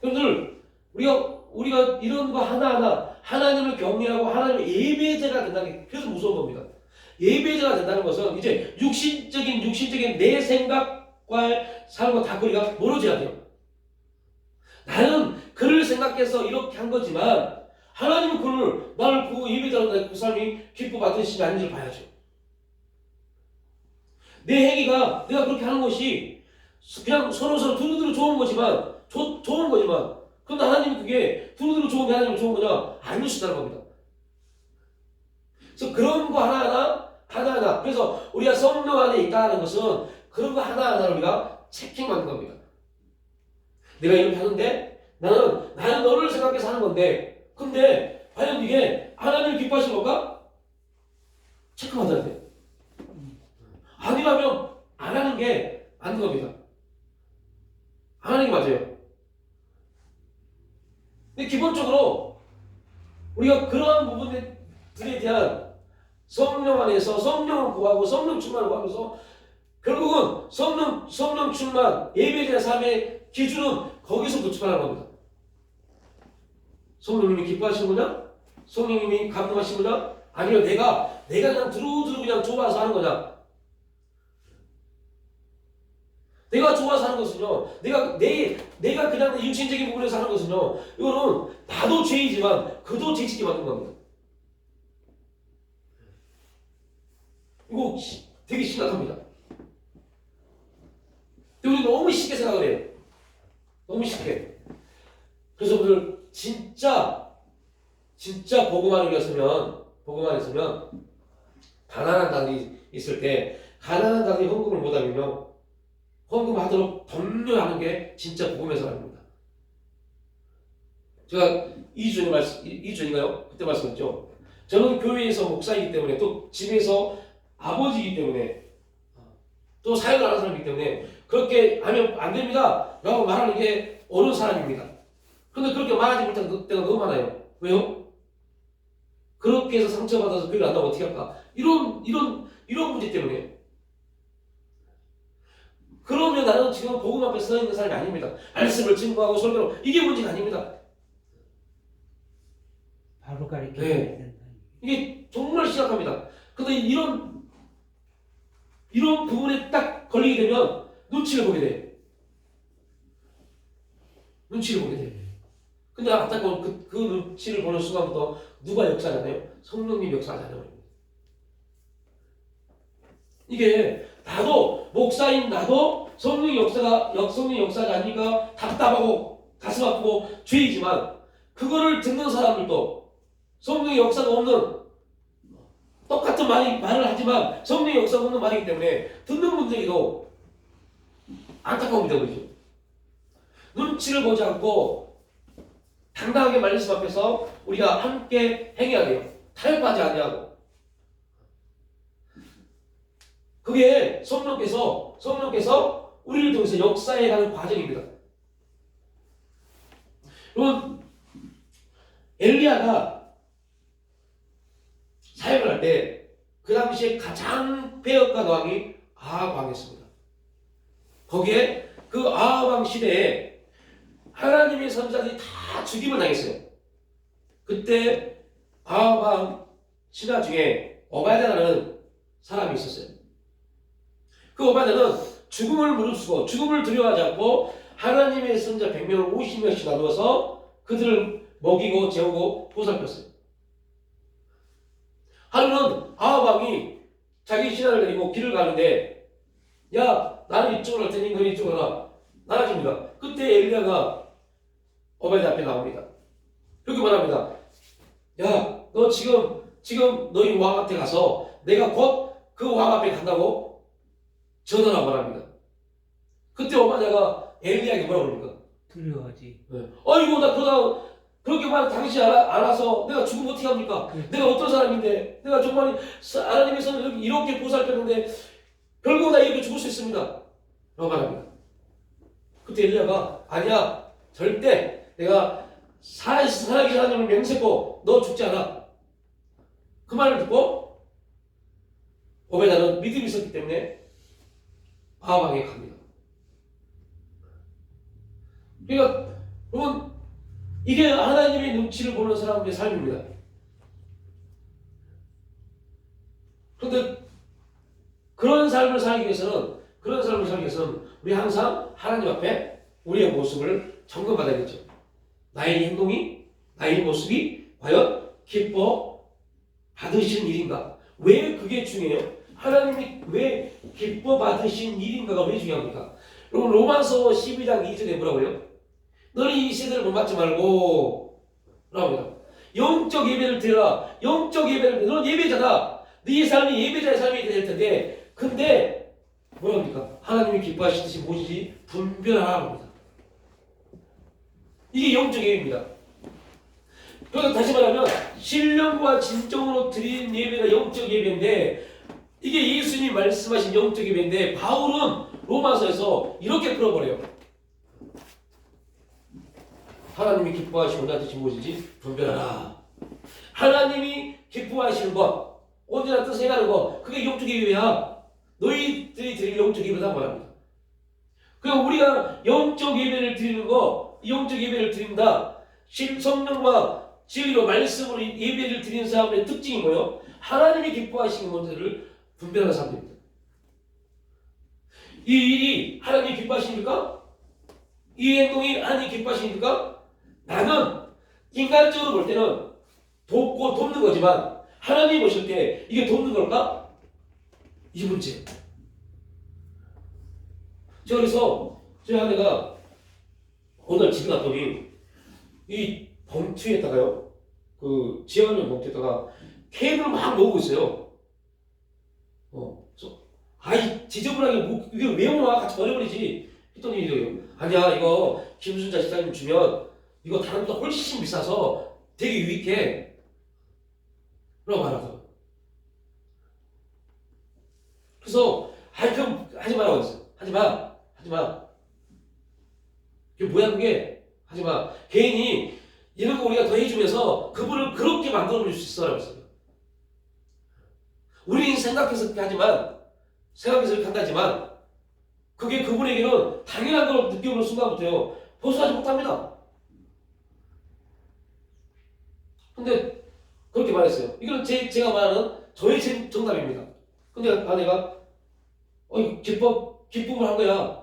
여러분들, 우리가 이런 거 하나하나 하나님을 경외하고 하나님의 예배자가 된다는 게 그래서 무서운 겁니다. 예배자가 된다는 것은 이제 육신적인 내 생각과 삶과 다 거리가 멀어져야 돼요. 나는 그를 생각해서 이렇게 한 거지만 하나님은 나를 보고 예배자로 그 사람이 기뻐 받으시지 않는지를 봐야죠. 내 행위가 내가 그렇게 하는 것이 그냥 서로 두루두루 좋은 거지만 그런데 하나님이 그게 두루두루 좋은 게 하나님이 좋은 거냐? 아닐 수 있다는 겁니다. 그래서 그런 거 하나하나 그래서 우리가 성령 안에 있다는 것은 그런 거 하나하나를 우리가 체킹하는 겁니다. 내가 이렇게 하는데 나는 너를 생각해서 하는 건데 근데 과연 이게 하나님을 기뻐하시는 건가? 체크받아야 돼요. 아니라면 안 하는 게 안 겁니다. 안 하는 게 맞아요. 근데 기본적으로 우리가 그러한 부분들에 대한 성령 안에서 성령을 구하고 성령 충만을 구하면서 결국은 성령 충만 예배자의 삶의 기준은 거기서부터 출발하는 겁니다. 성령님이 기뻐하시는 거냐? 성령님이 감동하시는 거냐? 아니면 내가 그냥 두루두루 그냥 좋아서 하는 거냐? 내가 좋아서 하는 것은요, 내가 그냥 육신적인 부분에서 하는 것은요, 이거는 나도 죄이지만 그도 죄짓게 만든 겁니다. 이거 되게 심각합니다. 근데 우리 너무 쉽게 생각을 해요. 너무 쉽게. 그래서 오늘 진짜 복음 안에 있으면 가난한 자들이 있을 때 가난한 자들이 헌금을 못하면요 헌금하도록 독려하는 게 진짜 복음의 사람입니다. 제가 2주 전인가요? 그때 말씀했죠. 저는 교회에서 목사이기 때문에 또 집에서 아버지이기 때문에 또 사역을 하는 사람이기 때문에 그렇게 하면 안 됩니다 라고 말하는 게 어려운 사람입니다. 그런데 그렇게 말하지 못할 때가 너무 많아요. 왜요? 그렇게 해서 상처받아서 교회를 안 나오면 어떻게 할까? 이런 문제 때문에. 그러면 나는 지금 복음 앞에 서 있는 사람이 아닙니다. 말씀을 증거하고 설교로 이게 문제가 아닙니다. 바로 가르쳐야 네. 된다. 이게 정말 심각합니다. 근데 이런 부분에 딱 걸리게 되면 눈치를 보게 돼. 근데 안타까운 그 눈치를 보는 순간부터 누가 역사하잖아요? 성령님 역사하잖아요. 이게 나도 목사인 나도 성령 역사가 아니니까 답답하고 가슴 아프고 죄이지만 그거를 듣는 사람들도 성령의 역사가 없는 똑같은 말을 하지만 성령의 역사가 없는 말이기 때문에 듣는 분들에게도 안타까움이 되고 있죠. 눈치를 보지 않고 당당하게 말씀 앞에서 우리가 함께 행해야 돼요. 타협하지 아니하고. 그게 성령께서 우리를 통해서 역사해가는 과정입니다. 여러분, 엘리야가 사역을 할 때 그 당시에 가장 폐역한 왕이 아합 왕이었습니다. 거기에 그 아합 왕 시대에 하나님의 선지자들이 다 죽임을 당했어요. 그때 아합 왕 신하 중에 오바댜라는 사람이 있었어요. 그 오바댜는 죽음을 무릅쓰고 죽음을 두려워하지 않고 하나님의 선지자 100명을 50명씩 나누어서 그들을 먹이고 재우고 보살폈어요. 하루는 아합 왕이 자기 신하를 데리고 길을 가는데 야 나는 이쪽으로 갈 테니 너는 이쪽으로 가 나가줍니다. 그때 엘리야가 오바댜 앞에 나옵니다. 그렇게 말합니다. 야 너 지금 너희 왕 앞에 가서 내가 곧 그 왕 앞에 간다고 전하라고 말합니다. 그때 오바댜가 엘리야에게 뭐라고 그럽니까? 두려워하지. 네. 아이고 나 그러다 그렇게 말 당신이 알아서 내가 죽으면 어떻게 합니까? 내가 어떤 사람인데 내가 정말 하나님의 선을 이렇게 보살폈는데 결국 나 이렇게 죽을 수 있습니다 라고 말합니다. 그때 엘리야가 아니야 절대 내가 살아계신 하나님을 맹세코 너 죽지 않아. 그 말을 듣고 오베다는 믿음이 있었기 때문에 아합 왕에게 갑니다. 그러니까 여러분 이게 하나님의 눈치를 보는 사람의 삶입니다. 그런데 그런 삶을 살기 위해서는 우리 항상 하나님 앞에 우리의 모습을 점검받아야겠죠. 나의 행동이, 나의 모습이 과연 기뻐 받으신 일인가? 왜 그게 중요해요? 하나님이 왜 기뻐 받으신 일인가가 왜 중요합니까? 여러분 로마서 12장 2절에 뭐라고 해요? 너는 이 세대를 본받지 말고 라고 합니다. 영적 예배를 드려라. 영적 예배를 너는 예배자다. 네 삶이 예배자의 삶이 될 텐데 근데 뭐라 합니까? 하나님이 기뻐하시듯이 무엇이지? 분별하라고 합니다. 이게 영적 예배입니다. 그래서 다시 말하면 신령과 진정으로 드리는 예배가 영적 예배인데 이게 예수님이 말씀하신 영적 예배인데 바울은 로마서에서 이렇게 풀어버려요. 하나님이 기뻐하시고 뜻이 무엇인지 분별하라. 하나님이 기뻐하시는 것, 언제나 뜻을 행하는 것, 그게 영적 예배야. 너희들이 드릴 영적 예배다 말합니다. 그럼 우리가 영적 예배를 드리는 거, 영적 예배를 드린다. 성령과 진리로 말씀으로 예배를 드리는 사람의 특징이 뭐예요? 하나님이 기뻐하시는 것들을 분별하는 사람입니다. 이 일이 하나님이 기뻐하십니까? 이 행동이 하나님이 기뻐하십니까? 나는 인간적으로 볼 때는 돕고 돕는 거지만 하나님이 보실 때 이게 돕는 걸까? 이 문제. 그래서 저희 아내가 오늘 집에 갔더니 이 봉투에다가요, 그 지하철 봉투에다가 캔을 막 넣고 있어요. 그래서 아이 지저분하게 뭐 이게 왜 오나 같이 버려버리지 했더니 이래요. 아니야 이거 김순자 시장님 주면 이거 다른 것보다 훨씬 비싸서 되게 유익해. 라고 말하더라고요. 그래서 아이 그럼 하지 말라고 했어요. 하지 마. 이게 뭐야 그게? 하지 마. 개인이 이런 거 우리가 더 해주면서 그분을 그렇게 만들어 볼 수 있어 라고 했어요. 우리는 생각해서 그렇게 하지만 생각해서 그렇게 한다지만 그게 그분에게는 당연한 걸 느껴보는 순간부터요 벗어나지 못합니다. 근데 그렇게 말했어요. 이건 제가 말하는 저의 정답입니다. 근데 아내가 기쁨을 한 거야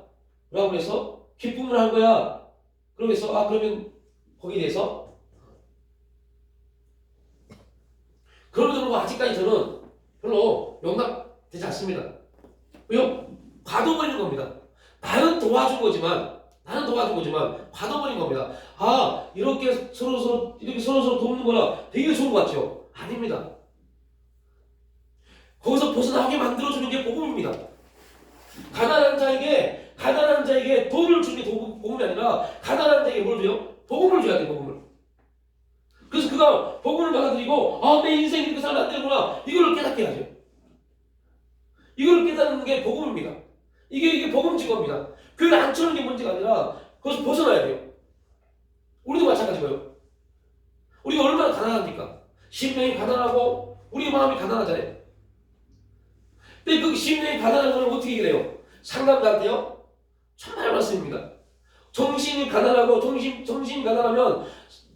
라고 해서 기쁨을 한 거야 그러면서 그러면 거기에 대해서 그러고 아직까지 저는 별로 용납되지 않습니다. 왜요? 가둬버리는 겁니다. 나는 도와준 거지만 가둬버린 겁니다. 이렇게 서로 돕는 거라 되게 좋은 것 같죠? 아닙니다. 거기서 벗어나게 만들어주는 게 복음입니다. 가난한 자에게 돈을 주는 게 복음이 아니라 가난한 자에게 뭘 줘요? 복음을 줘야 돼, 복음을. 그래서 그가 복음을 받아들이고 내 인생이 이렇게 살면 안 되는구나 이걸 깨닫게 하죠. 이걸 깨닫는 게 복음입니다. 이게 복음 직업입니다. 교회를 안 쳐는 게 문제가 아니라 거기서 벗어나야 돼요. 우리도 마찬가지고요. 우리가 얼마나 가난합니까? 심령이 가난하고 우리 마음이 가난하잖아요. 근데 그 심령이 가난한 걸 어떻게 해결해요? 상담가한테요? 정말 말씀입니다. 정신이 가난하고 정신이 가난하면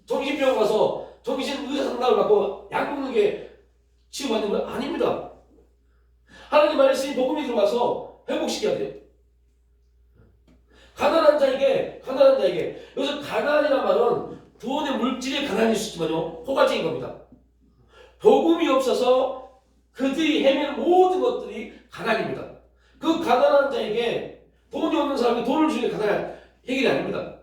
정신병원 가서 정신의사 상담을 받고 약 먹는 게 치유받는 건 아닙니다. 하나님 말씀이 복음이 들어가서 회복시켜야 돼요. 가난한 자에게 여기서 가난이란 말은 돈의 물질의 가난일 수 있지만요 포괄적인 겁니다. 복음이 없어서 그들이 헤매는 모든 것들이 가난입니다. 그 가난한 자에게 돈이 없는 사람이 돈을 주는 게 가난한 해결이 아닙니다.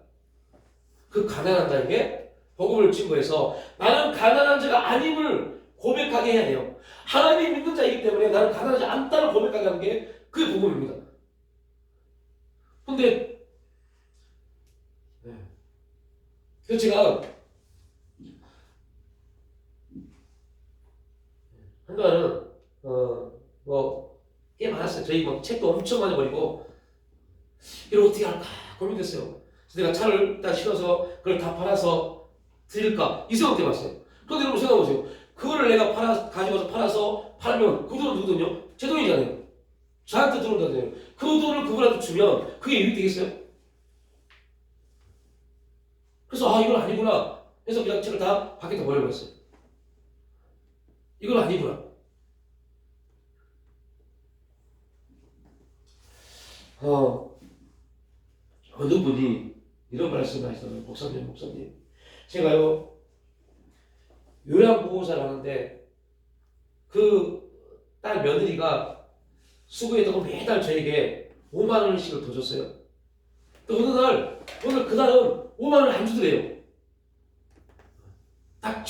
그 가난한 자에게 복음을 증거해서 나는 가난한 자가 아님을 고백하게 해야 돼요. 하나님 믿는 자이기 때문에 나는 가난하지 않다를 고백하게 하는 게 그게 복음입니다. 근데 그래서 제가 한동안은 꽤 많았어요. 저희 책도 엄청 많이 버리고 이걸 어떻게 할까 고민됐어요. 그래서 내가 차를 딱 실어서 그걸 다 팔아서 드릴까 이 생각 해봤어요. 그런데 여러분 생각해보세요. 그거를 내가 가지고서 팔아서 팔면 그 돈은 누구 돈이요? 제 돈이잖아요. 저한테 들어온다잖아요. 그 돈을 그분한테 주면 그게 유익 되겠어요? 그래서 이건 아니구나 해서 그냥 책을 다 밖에다 버려버렸어요. 이건 아니구나. 어느 분이 이런 말씀을 하시더라고요. 목사님 제가요 요양보호사를 하는데 그 딸 며느리가 수고했다고 매달 저에게 5만 원씩을 더 줬어요. 또 어느 그날은 5만 원을 안 주더래요. 딱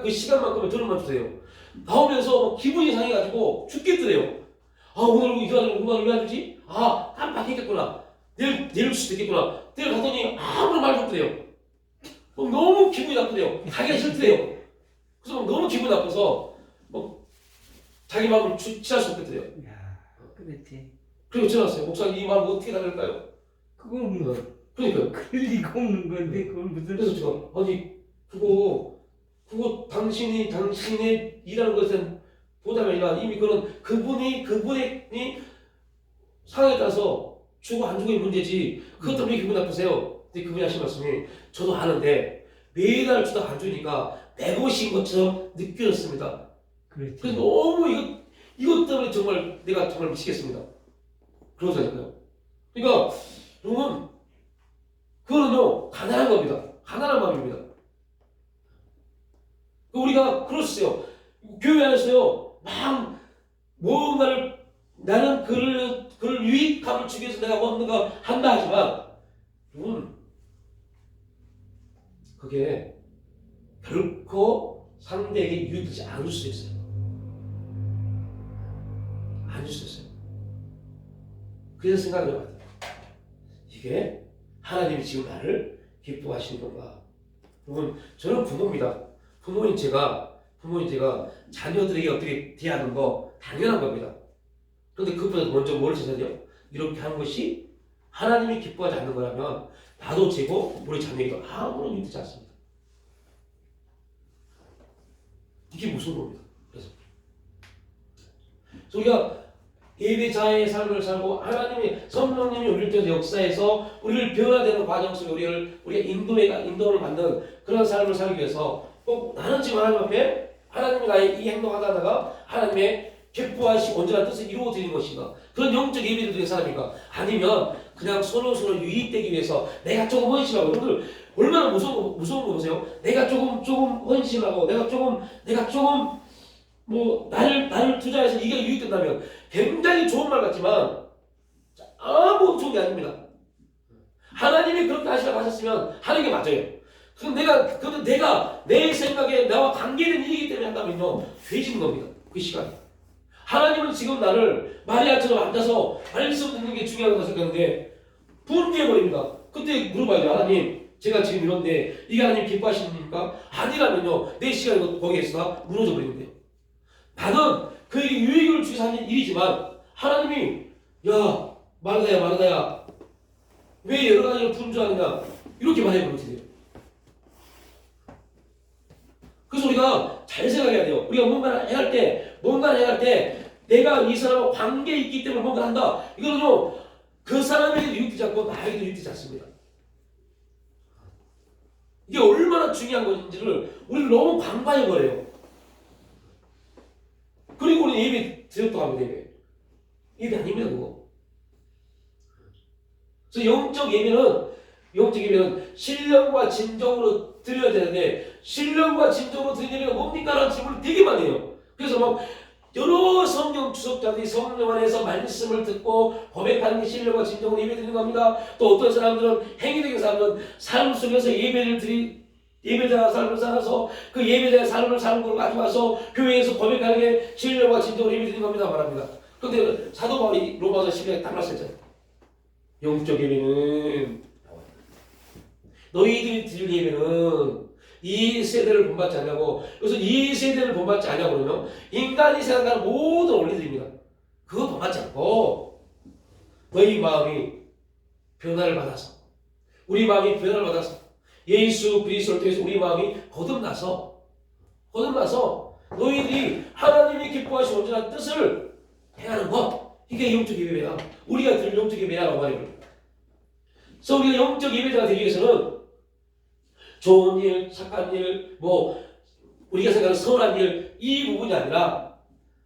그 시간만큼의 돈만 주세요. 나오면서 기분이 상해가지고 죽겠더래요. 오늘 이거 5만 원 왜 안 주지? 깜빡했겠구나. 내일 줄 수도 있겠구나. 내일 갔더니 아무런 말도 없더래요. 너무 기분이 나쁘대요. 가기가 싫대요. 그래서 너무 기분이 나빠서 자기 마음을 취할 수 없겠대요. 야, 그렇지. 그리고 전화왔어요. 목사님 이 마음 어떻게 다룰까요? 그건 뭐 그러니까요. 그럴 리가 없는 건데 그건 무슨. 그래서 제가 그거 당신의 일하는 것은 보답이 아니라 이미 그분이 상황에 따라서 주고 안 주고의 문제지 그것 때문에 기분 나쁘세요. 근데 그분이 하신 말씀이 저도 아는데 매달 주다 안 주니까 내것인 것처럼 느껴졌습니다. 그렇지. 그래서 너무 이것 때문에 내가 정말 미치겠습니다. 그러자니까요. 그러니까 여러분 그거는요 가난한 겁니다. 가난한 마음입니다. 우리가 그럴 수 있어요. 교회 안에서요 막 뭔가를 나는 그를 유익함을 주기 위해서 내가 뭔가 한다 하지만 여러분 그게 결코 상대에게 유익되지 않을 수 있어요. 아닐 수 있어요. 그래서 생각을 해봐야 돼요. 이게 하나님이 지금 나를 기뻐하시는 건가? 여러분, 저는 부모입니다. 부모인 제가 자녀들에게 어떻게 대하는 거 당연한 겁니다. 그런데 그것보다 먼저 뭘 찾아야 돼요? 이렇게 하는 것이 하나님이 기뻐하지 않는 거라면 나도 제고 우리 자녀에게 아무런 유익되지 않습니다. 이게 무슨 겁니다. 그래서 우리가 예배자의 삶을 살고 하나님이 성령님이 우리를 통해서 역사해서 우리를 변화되는 과정 속에 우리가 인도를 받는 그런 삶을 살기 위해서 꼭 나는 지금 하나님 앞에 하나님이 나의 이 행동하다가 하나님의 기뻐하시고 온전한 뜻을 이루어드리는 것인가? 그런 영적 예배를 드리는 사람인가? 아니면 그냥 서로 유익되기 위해서 내가 조금 헌신하고, 여러분들 얼마나 무서운 거 보세요. 내가 조금 헌신하고 내가 조금 뭐 나를 투자해서 이게 유익된다면 굉장히 좋은 말 같지만 아무 좋은 게 아닙니다. 하나님이 그렇게 하시라고 하셨으면 하는 게 맞아요. 그런데 내가 내 생각에 나와 관계된 일이기 때문에 한다면요, 죄짓는 겁니다. 그 시간. 하나님은 지금 나를 마리아처럼 앉아서 말씀 듣는 게 중요하다고 생각하는데 분개해버립니다. 그때 물어봐야죠. 하나님, 제가 지금 이런데 이게 하나님 기뻐하십니까? 아니라면요, 내 시간이 거기에서 무너져 버리는데요. 나는 그에게 유익을 주기 위해서 하는 일이지만 하나님이 야 마르다야 왜 여러 가지를 분주하느냐 이렇게 말해버리세요. 그래서 우리가 잘 생각해야 돼요. 우리가 뭔가를 해야 할 때 내가 이 사람과 관계에 있기 때문에 뭔가를 한다. 이거는요, 그 사람에게도 유익되지 않고 나에게도 유익되지 않습니다. 이게 얼마나 중요한 것인지를 우리는 너무 간과해버려요. 그리고 우리 예배 드렸다고 합니다. 예배 아닙니다, 그거. 그래서 영적 예배는 신령과 진정으로 드려야 되는데, 신령과 진정으로 드리는 예배가 뭡니까? 라는 질문을 되게 많이 해요. 그래서 막 여러 성경 주석자들이 성령 안에서 말씀을 듣고 고백하는 게 신령과 진정으로 예배 드리는 겁니다. 또 어떤 사람들은 행위적인 사람들은 삶 속에서 예배자 삶을 살아서 그 예배자의 삶을 사는 걸 가져와서 교회에서 고백하는 게 신령과 진정으로 예배 드리는 겁니다 말합니다. 그런데 사도 바울이 로마서 12장에 딱 말씀했잖아요. 영적 예배는 너희들이 드릴 예배는 이 세대를 본받지 않냐고. 그래서 이 세대를 본받지 않냐고 그러면 인간이 생각하는 모든 원리들입니다. 그거 본받지 않고 너희 마음이 변화를 받아서, 우리 마음이 변화를 받아서 예수 그리스도를 통해서 우리 마음이 거듭나서 너희들이 하나님이 기뻐하시는 온전한 뜻을 행하는 것, 이게 영적 예배야. 우리가 드릴 영적 예배야라고 말해요. 그래서 우리가 영적 예배자가 되기 위해서는 좋은 일, 착한 일, 우리가 생각하는 선한 일, 이 부분이 아니라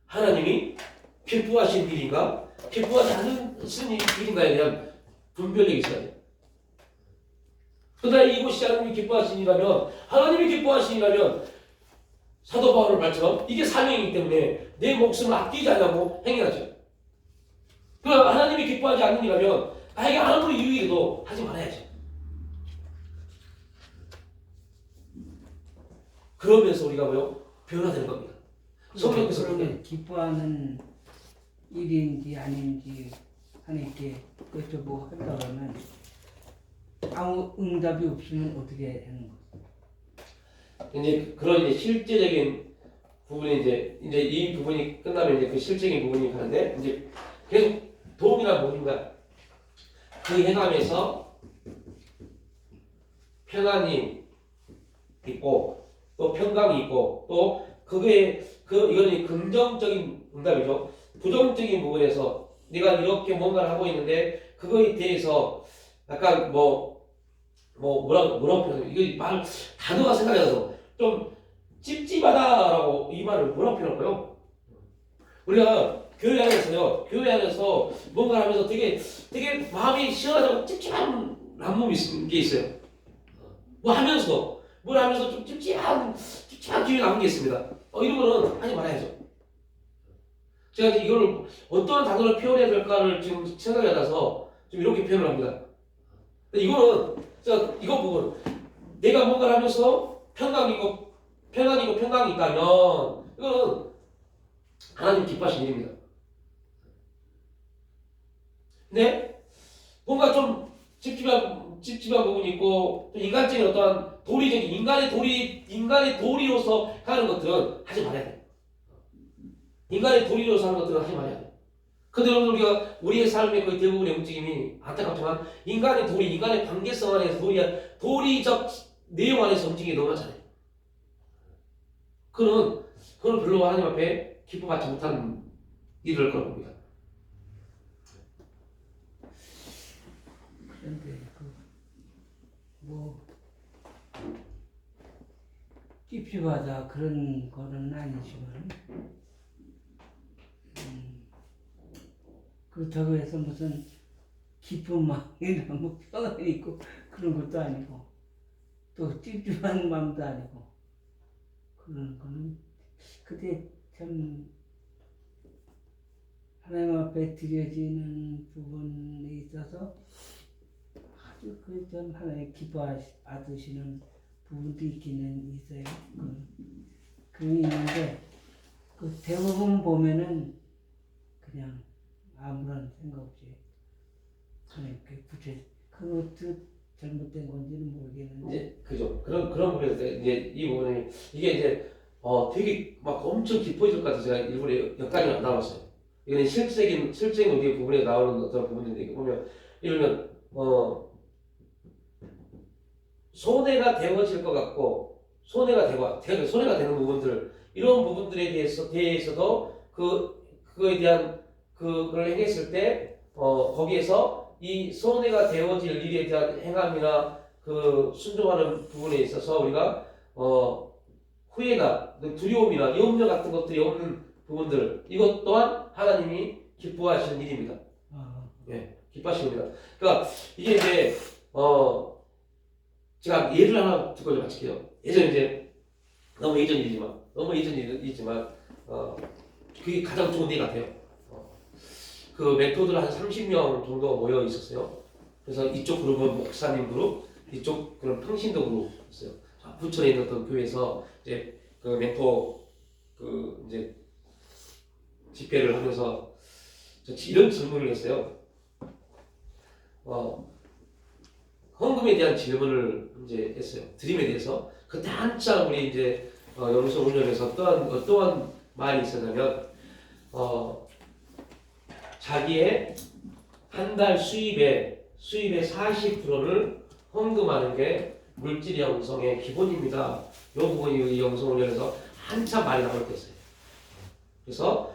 하나님이 기뻐하신 일인가, 기뻐하지 않는 일인가에 대한 분별력이 있어야 돼요. 그러나 이곳이 하나님이 기뻐하신 일이라면, 하나님이 기뻐하신 일이라면 사도 바울의 말처럼 이게 사명이기 때문에 내 목숨을 아끼지 않냐고 행해야죠. 그러나 하나님이 기뻐하지 않는 일이라면 나에게 아무리 유익해도 하지 말아야죠. 그러면서 우리가 변화되는 겁니다. 성령께서 그러면 기뻐하는 일인지 아닌지 하나님께 그것도 뭐 한다 그러면 아무 응답이 없으면 어떻게 하는 거예요? 이제 그런 실제적인 부분이 이제 이 부분이 끝나면 이제 그 실적인 부분이 가는데, 이제 계속 도움이란 뭔가 그 해감에서 평안이 있고 또 평강이 있고 또 이거는 긍정적인 응답이죠. 부정적인 부분에서 내가 이렇게 뭔가를 하고 있는데 그거에 대해서 약간 뭐라고 표현해요? 이거 단어가 생각이 나서 좀 찝찝하다라고 이 말을 뭐라고 표현할까요? 우리가 교회 안에서 뭔가 하면서 되게 마음이 시원하고 찝찝한 몸이 있는 게 있어요. 뭘 하면서 좀 찝찝한 기분이 남은 게 있습니다. 이런 거는 하지 말아야죠. 제가 이걸 어떤 단어로 표현해야 될까를 지금 생각이 나서 좀 이렇게 표현을 합니다. 근데 이거는 제가 이거 보고 내가 뭔가를 하면서 평강이 있다면 이거는 하나님 기뻐하신 일입니다. 근데 뭔가 좀 찝찝한 부분이 있고 또 인간적인 어떠한 도리적인 인간의 도리로서 하는 것들은 하지 말아야 돼요. 인간의 도리로서 하는 것들은 하지 말아야 돼요. 근데 오늘 우리가 우리의 삶의 거의 대부분의 움직임이 안타깝지만 인간의 도리, 인간의 관계성 안에서 도리적 내용 안에서 움직임이 너무 많잖아요. 그는 별로 하나님 앞에 기뻐받지 못한 일을 그런 겁니다. 그런데 뭐 찝찝하다 그런 거는 아니지만 그렇다고 해서 무슨 기쁜 마음이나 뭐 평안이 있고 그런 것도 아니고 또 찝찝한 마음도 아니고 그런 거는 그때 참 하나님 앞에 드려지는 부분에 있어서 아주 참 하나님 기뻐하시는 부분도 있기는 있어요. 그런 있는데 그 대부분 보면은 그냥 아무런 생각 없이 하나님께 그것도 잘못된 건지는 모르겠는데 이제 그죠. 그런 부분에서 이제 이 부분이 이게 이제 되게 막 엄청 깊어질 것 같아서 제가 일부러 여기까지 안 나왔어요. 이거는 실적인 우리의 부분에 나오는 어떤 부분인데 이거 보면 이러면 손해가 되어질 것 같고 손해가 되는 부분들 이런 부분들에 대해서도 그거에 대한 그걸 행했을 때 거기에서 이 손해가 되어질 일에 대한 행함이나 그 순종하는 부분에 있어서 우리가 후회나 두려움이나 염려 같은 것들이 없는 부분들 이것 또한 하나님이 기뻐하시는 일입니다. 예, 기뻐하십니다. 그러니까 이게 이제 제가 예를 하나 듣고 좀 마칠게요. 예전에 이제 너무 예전 일이지만 그게 가장 좋은 일 같아요. 그 멘토들 한 30명 정도 모여 있었어요. 그래서 이쪽 그룹은 목사님 그룹, 이쪽 그런 평신도 그룹 있어요. 부천에 있는 어떤 교회에서 이제 그 멘토 이제 집회를 하면서 이런 질문을 했어요. 헌금에 대한 질문을 이제 했어요. 드림에 대해서. 그때 한참 우리 이제 영성 훈련에서 어떠한 말이 있었냐면 자기의 한 달 수입의 40%를 헌금하는 게 물질 영성의 기본입니다. 이 부분이 이 영성 훈련에서 한참 말이 나올 때 있어요. 그래서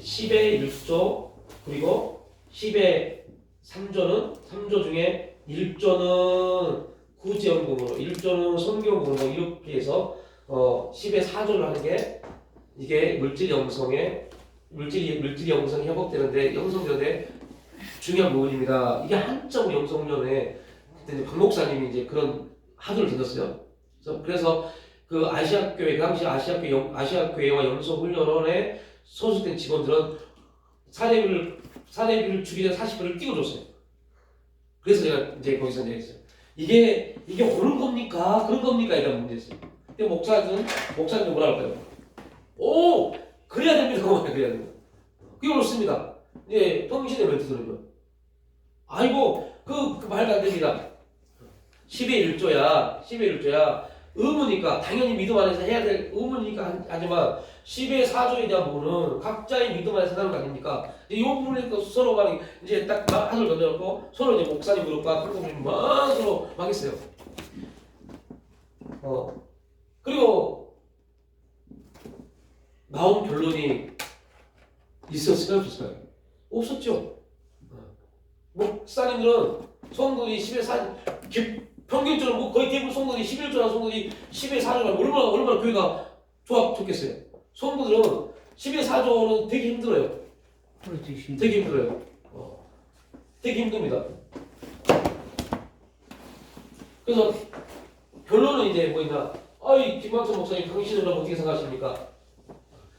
10의 1조 그리고 10의 3조 중에 1조는 구제연금으로 1조는 선교금으로 이렇게 해서 10의 4조를 하는 게 이게 물질 영성이 회복되는데 영성전에 중요한 부분입니다. 이게 한참 영성전에 그때 박 목사님이 이제 그런 하도를 던졌어요. 그래서 그 아시아교회 그 당시 아시아교회와 영성훈련원에 소속된 직원들은 사례비를 주기 전에 40%를 띄워줬어요. 그래서 제가 이제 거기서 이제 했어요. 이게 옳은 겁니까? 그런 겁니까? 이런 문제였어요. 근데 목사님은 뭐라 할까요? 오! 그래야 됩니다. 그래야 됩니다. 그게 옳습니다. 예, 평신의 멘트들은요. 아이고, 그 말도 안 됩니다. 10의 1조야. 의무니까, 당연히 믿음 안에서 해야 될 의무니까 하지만, 10의 4조에 대한 부분은 각자의 믿음 안에서 하는 거 아닙니까? 이 부분에 서로 간에 이제 딱 하늘 던져놓고, 서로 이제 목사님 그룹과 평신님 막 서로 막 했어요. 그리고, 나온 결론이 있었을까요? 없었을까요? 없었죠. 목사님들은 성도들이 10의 4, 평균적으로 뭐 거의 대부분 성도들이 11조나 성도들이 10의 4조나 얼마나 교회가 좋겠어요. 성도들은 10의 4조는 되게 힘들어요. 되게 힘들어요. 되게 힘듭니다. 그래서 결론은 이제 뭐냐? 김광천 목사님 당신은 어떻게 생각하십니까?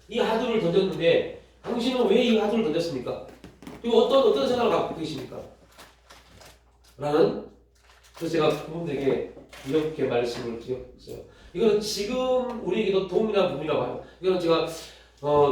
이 하두를 던졌는데 당신은 왜 이 하두를 던졌습니까? 그리고 어떤 생각을 갖고 계십니까? 라는 그래서 제가 부모님에게 이렇게 말씀을 드렸어요. 이거는 지금 우리에게도 도움이나 부분이라고 해요. 이거는 제가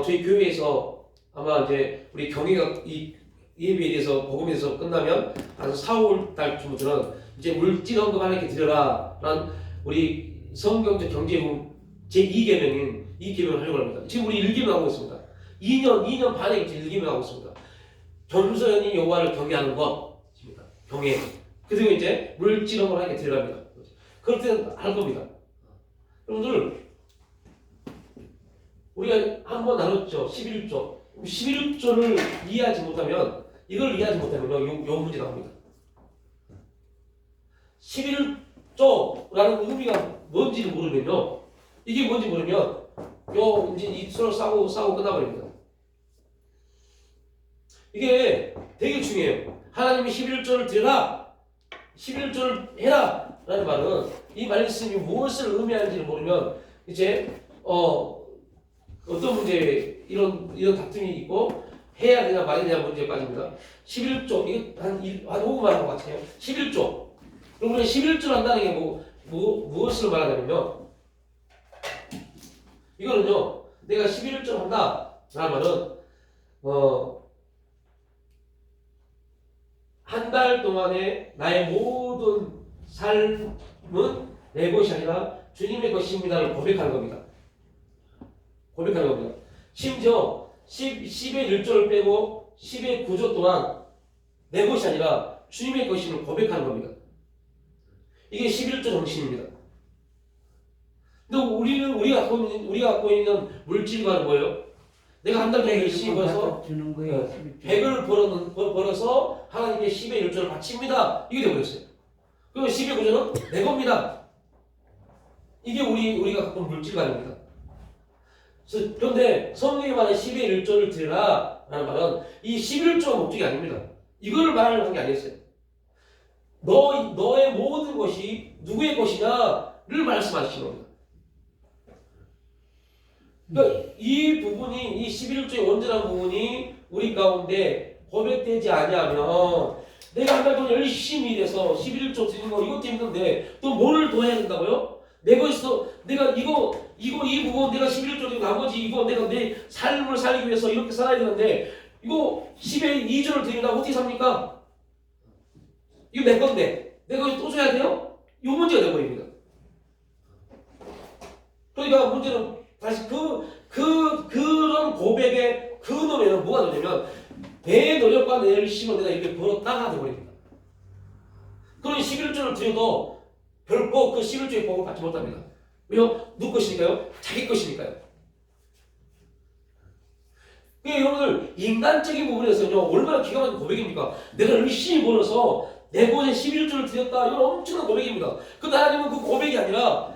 저희 교회에서 아마 이제 우리 경위가 이 예배에 대해서 복음에 대해서 끝나면 한 4, 5월 달쯤부터는 이제 물질 언급하는 게 드려라 라는 우리 성경적 경제부 제2계명인 이 계명을 하려고 합니다. 지금 우리 1계명 하고 있습니다. 2년 반에 이제 1계명 하고 있습니다. 겸손히 여호와를 경외하는 것입니다. 경외. 그리고 이제 물질 언급하는 게 드려랍니다. 그럴 때는 할 겁니다. 여러분들 우리가 한번 나눴죠. 11조. 11조를 이해하지 못하면 이걸 이해하지 못하면 요 문제 나옵니다. 11조라는 의미가 뭔지를 모르면요. 이게 뭔지 모르면 요 이제 이 서로 싸우고 끝나버립니다. 이게 되게 중요해요. 하나님이 11조를 드려라. 11조를 해라. 라는 말은 이 말씀이 무엇을 의미하는지를 모르면 이제 어떤 문제 이런 다툼이 있고 해야 되냐 말아야 되냐 문제에 빠집니다. 11조 이거 한 5분만 하고 같이 해요. 11조. 그럼 우리가 11조를 한다는 게 무엇을 말하냐면요. 이거는요. 내가 11조를 한다 라는 말은 한 달 동안에 나의 모든 삶은 내 것이 아니라 주님의 것입니다를 고백하는 겁니다. 고백하는 겁니다. 심지어 10의 1조를 빼고 10의 9조 동안 내 것이 아니라 주님의 것임을 고백하는 겁니다. 이게 11조 정신입니다. 근데 우리가 갖고 있는 물질과는 뭐예요? 내가 한 달 동안 열심히 벌어서 100을 벌어서 하나님께 10의 1조를 바칩니다. 이게 되어버렸어요. 그리고 10의 9조는 내 겁니다. 이게 우리가 갖고 있는 물질관입니다. 그런데 성경이 말하는 10의 1조를 드리라 라는 말은 이 11조가 목적이 아닙니다. 이걸 말하는 게 아니었어요. 너의 모든 것이 누구의 것이냐를 말씀하시는 겁니다. 그러니까 이 부분이 이 11조의 온전한 부분이 우리 가운데 고백되지 않으면 내가 한 달 동안 열심히 일해서 11조 드리는 거 이것도 힘든데 또 뭐를 더 해야 된다고요? 내 것에서 내가 이 부분 내가 11조 드리고 나머지 이거 내가 내 삶을 살기 위해서 이렇게 살아야 되는데 이거 10의 2조를 드리려고 어떻게 삽니까? 이거 내 건데 내가 또 줘야 돼요? 이 문제가 되어버립니다. 그러니까 문제는 다시 그런 고백의 근원에는 뭐가 되냐면 내 노력과 내 열심을 내가 이렇게 벌었다가 되어버립니다. 그런 11조를 드려도 결코 그 11조의 복을 받지 못합니다. 왜요? 누구 것이니까요? 자기 것이니까요. 그러니까 여러분들 인간적인 부분에서는요 얼마나 기가 막힌 고백입니까? 내가 열심히 벌어서 내 곳에 11조를 드렸다. 이건 엄청난 고백입니다. 근데 하나님은 그 고백이 아니라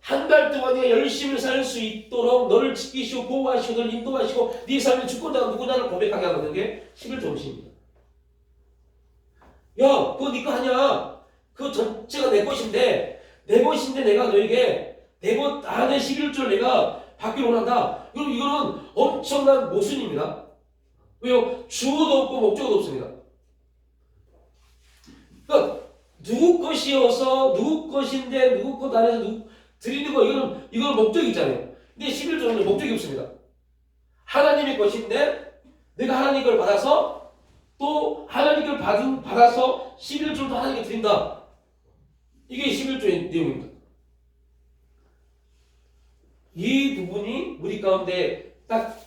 한 달 동안 네가 열심히 살 수 있도록 너를 지키시고 보호하시고 너를 인도하시고 네 삶의 주권자가 누구냐를 고백하게 하는 게 11조 정신입니다. 야, 그거 네 거 아니야. 그 전체가 내 것인데 내가 너에게 내 것 안에 11조를 내가 받기를 원한다. 이거는 엄청난 모순입니다. 왜요? 주어도 없고 목적도 없습니다. 그러니까 누구 것이어서 누구 것인데 누구 것 안에서 드리는 거 이거는 목적이 있잖아요. 근데 11조는 목적이 없습니다. 하나님의 것인데 내가 하나님 걸 받아서 또 하나님 걸 받아서 11조도 하나님께 드린다. 이게 11조의 내용입니다. 이 부분이 우리 가운데 딱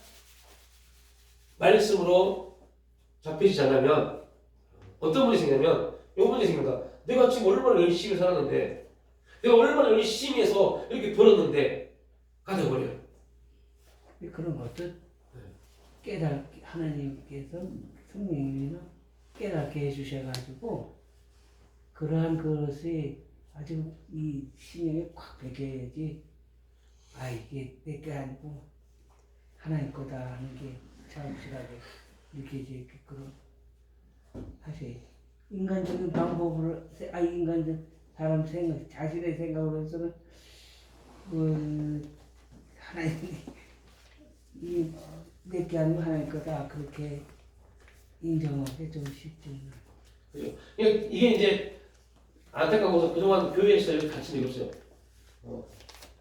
말씀으로 잡히지 않으면 어떤 문제 생기냐면 이 문제 생깁니다. 내가 지금 얼마나 열심히 살았는데 내가 얼마나 열심히 해서 이렇게 벌었는데 가져버려요. 그런 것도 하나님께서 성령님이나 깨닫게 해주셔가지고 그러한 것이 아주 이 신령에 꽉 배겨야지 이게 내 게 아니고 하나님 거다 하는 게 자연스럽게 느껴지게끔 사실 인간적인 방법으로 인간적 사람 생각, 자신의 생각으로 해서는 하나님이 내게 아니고 하나님 거다 그렇게 인정하기 좀 쉽지 않아요. 그죠? 이게 이제 안타까워서 그동안 교회에서 이렇게 가르친 적이 없어요.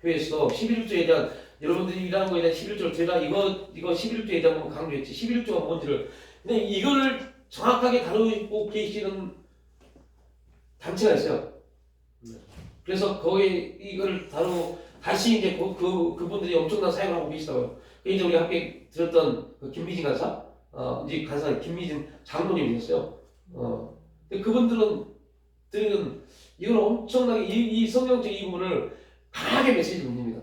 교회에서 11조에 대한 여러분들이 일하는 거에 대한 11조를 제가 이거 11조에 대한 거 강조했지. 11조가 뭔지를. 근데 이거를 정확하게 다루고 계시는 단체가 있어요. 그래서 거기 이걸 다루고 다시 이제 그분들이 엄청난 사역을 하고 계시다고요. 이제 우리 함께 들었던 그 김미진 간사, 이제 간사 김미진 장로님이셨어요. 근데 그분들은 이걸 엄청나게 이 성경적 이 부분을 강하게 메시지를 던집니다.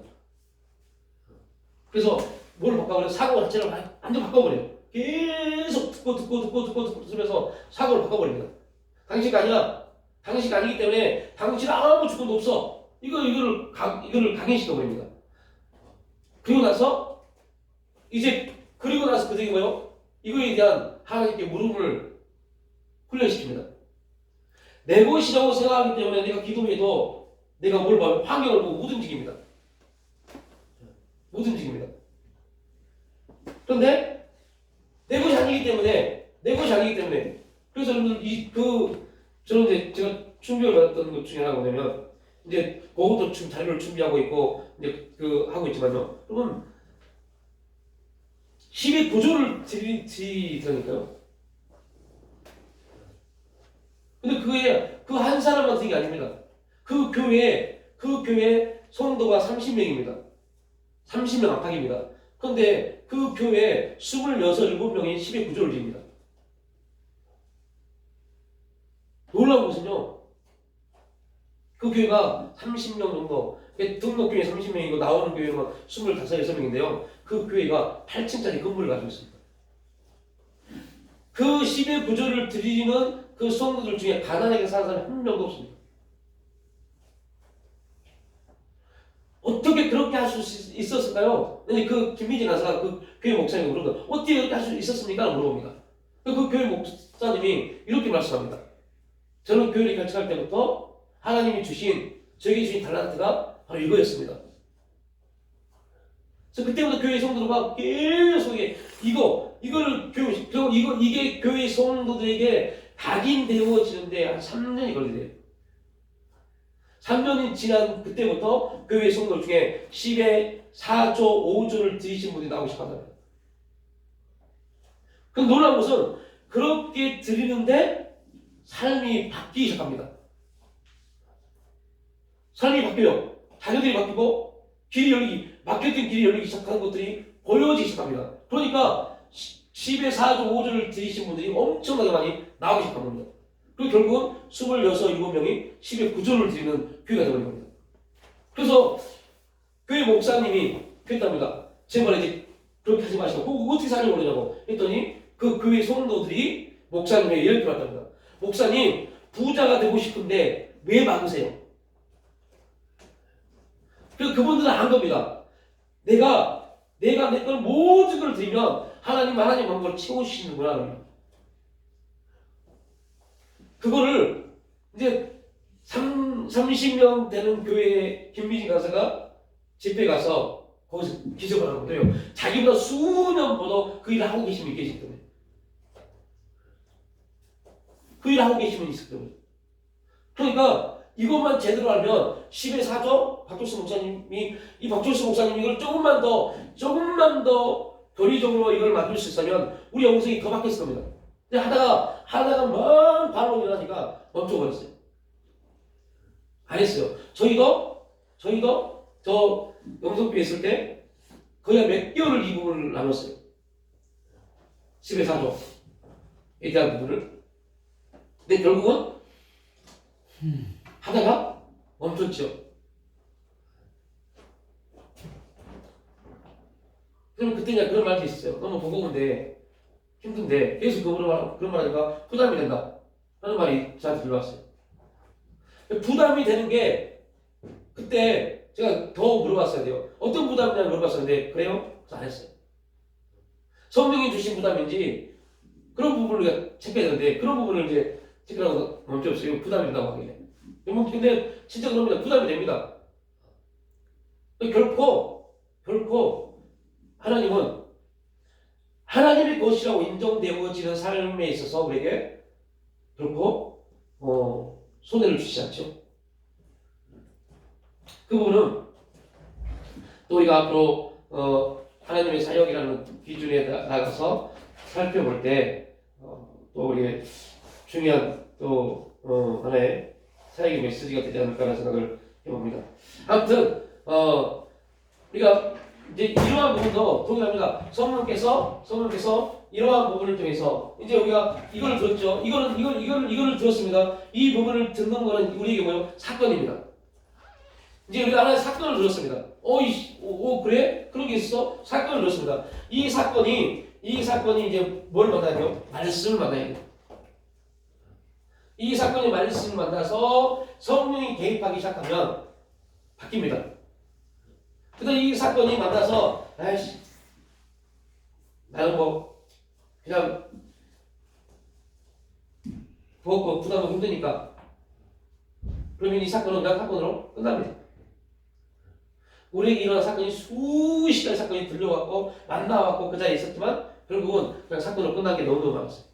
그래서 뭘 바꿔버려요? 사고 자체를 완전 바꿔버려요. 계속 듣고 들으면서 사고를 바꿔버립니다. 당시가 아니기 때문에 당신 아무 주권도 없어. 이거를 강행시켜버립니다. 그리고 나서 그들이 뭐요? 이거에 대한 하나님께 무릎을 훈련시킵니다. 내 것이라고 생각하기 때문에 내가 기도해도 내가 뭘 봐요? 환경을 보고 못 움직입니다. 못 움직입니다. 그런데 내 것이 아니기 때문에 그래서 저는 이제 제가 준비를 받았던 것 중에 하나가 뭐냐면 이제 그것도 지금 자료를 준비하고 있고 이제 하고 있지만요. 여러분 10의 구조를 드리니까요. 근데 그 한 사람만 드린 게 아닙니다. 그 교회 성도가 30명입니다. 30명 안팎입니다. 그런데 그 교회에 26, 7명이 10의 구조를 드립니다. 놀라운 것은요. 그 교회가 30명 정도, 등록교회 30명이고 나오는 교회는 25, 6명인데요. 그 교회가 8층짜리 건물을 가지고 있습니다. 그 10의 구조를 드리는 그 성도들 중에 가난하게 사는 사람이 한 명도 없습니다. 어떻게 그렇게 할 수 있었을까요? 근데 그 김미진 간사가 그 교회 목사님이 물어보다 어떻게 그렇게 할 수 있었습니까? 물어봅니다. 그 교회 목사님이 이렇게 말씀합니다. 저는 교회를 결정할 때부터 하나님이 저에게 주신 달란트가 바로 이거였습니다. 그래서 그때부터 교회 성도들과 계속 이게 교회 성도들에게 각인되어지는데 한 3년이 걸리대요. 3년이 지난 그때부터 교회 성도들 중에 10에 4조, 5조를 드리신 분이 나오기 시작합니다. 그 놀라운 것은 그렇게 드리는데 삶이 바뀌기 시작합니다. 삶이 바뀌어요. 자녀들이 바뀌고 막혔던 길이 열리기 시작하는 것들이 보여지기 시작합니다. 그러니까 10에 4조, 5조를 드리신 분들이 엄청나게 많이 나오기 시작한 겁니다. 그리고 결국은 26, 7명이 10의 9조를 드리는 교회가 되어버린 겁니다. 그래서 교회 목사님이 그랬답니다. 제 말에 이제 그렇게 하지 마시고 어떻게 살려고 그러냐고 했더니 그 교회 성도들이 목사님에게 이렇게 말합니다. 목사님 부자가 되고 싶은데 왜 막으세요? 그래서 그분들은 안 겁니다. 내가 내 걸 모든 걸 드리면 하나님 한 걸 채우시는구나. 그거를 이제 30명 되는 교회 김미진 간사가 집회 가서 거기서 기적을 하는 거예요. 자기보다 수년보다 그 일을 하고 계신 분이 계시기 때문에. 그 일을 하고 계신 분이 있기 때문에. 그러니까 이것만 제대로 알면 10의 4조 박철수 목사님이 이걸 조금만 더 교리적으로 이걸 만들 수 있으면 우리 영성이 더 바뀌었을 겁니다. 근데 하다가 막 바로 일어나니까 멈춰버렸어요. 안 했어요. 저희도 저 영성교회 있을 때 거의 몇 개월을 이 부분을 나눴어요. 10의 4조에 대한 부분을. 근데 결국은 하다가 멈췄죠. 그럼 그때 그냥 그런 말도 있었어요. 너무 버거운데 힘든데 계속 그런 말 하니까 부담이 된다 라는 말이 저한테 들어왔어요. 부담이 되는 게 그때 제가 더 물어봤어야 돼요. 어떤 부담이냐고 물어봤었는데 그래요? 그래서 안 했어요. 성령이 주신 부담인지 그런 부분을 우리가 체크해야 되는데 그런 부분을 이제 체크하고 멈춰없어요. 부담이 된다고 하길래. 근데 진짜 그럽니다. 부담이 됩니다. 결코 하나님은 하나님의 것이라고 인정되어지는 삶에 있어서 우리에게 결코 손해를 주시지 않죠. 그 부분은 또 우리가 앞으로 하나님의 사역이라는 기준에 나가서 살펴볼 때 또 우리의 중요한 또 하나의 사역의 메시지가 되지 않을까라는 생각을 해봅니다. 아무튼 우리가 이제 이러한 부분도 동일합니다. 성령께서 이러한 부분을 통해서 이제 우리가 이걸 들었죠. 이거를 들었습니다. 이 부분을 듣는 거는 우리에게 뭐예요? 사건입니다. 이제 우리가 하나의 사건을 들었습니다. 그래? 그런 게 있어? 사건을 들었습니다. 이 사건이 이제 뭘 만나야 돼요? 말씀을 만나야 돼요. 이 사건이 말씀을 만나서 성령이 개입하기 시작하면 바뀝니다. 그래서 이 사건이 만나서 나는 뭐 그냥 부담하고 힘드니까 그러면 이 사건은 그냥 사건으로 끝납니다. 우리에게 일어난 사건이 수십 가지 사건이 들려왔고 만나왔고 그 자리에 있었지만 결국은 그냥 사건으로 끝난 게 너무 많았어요.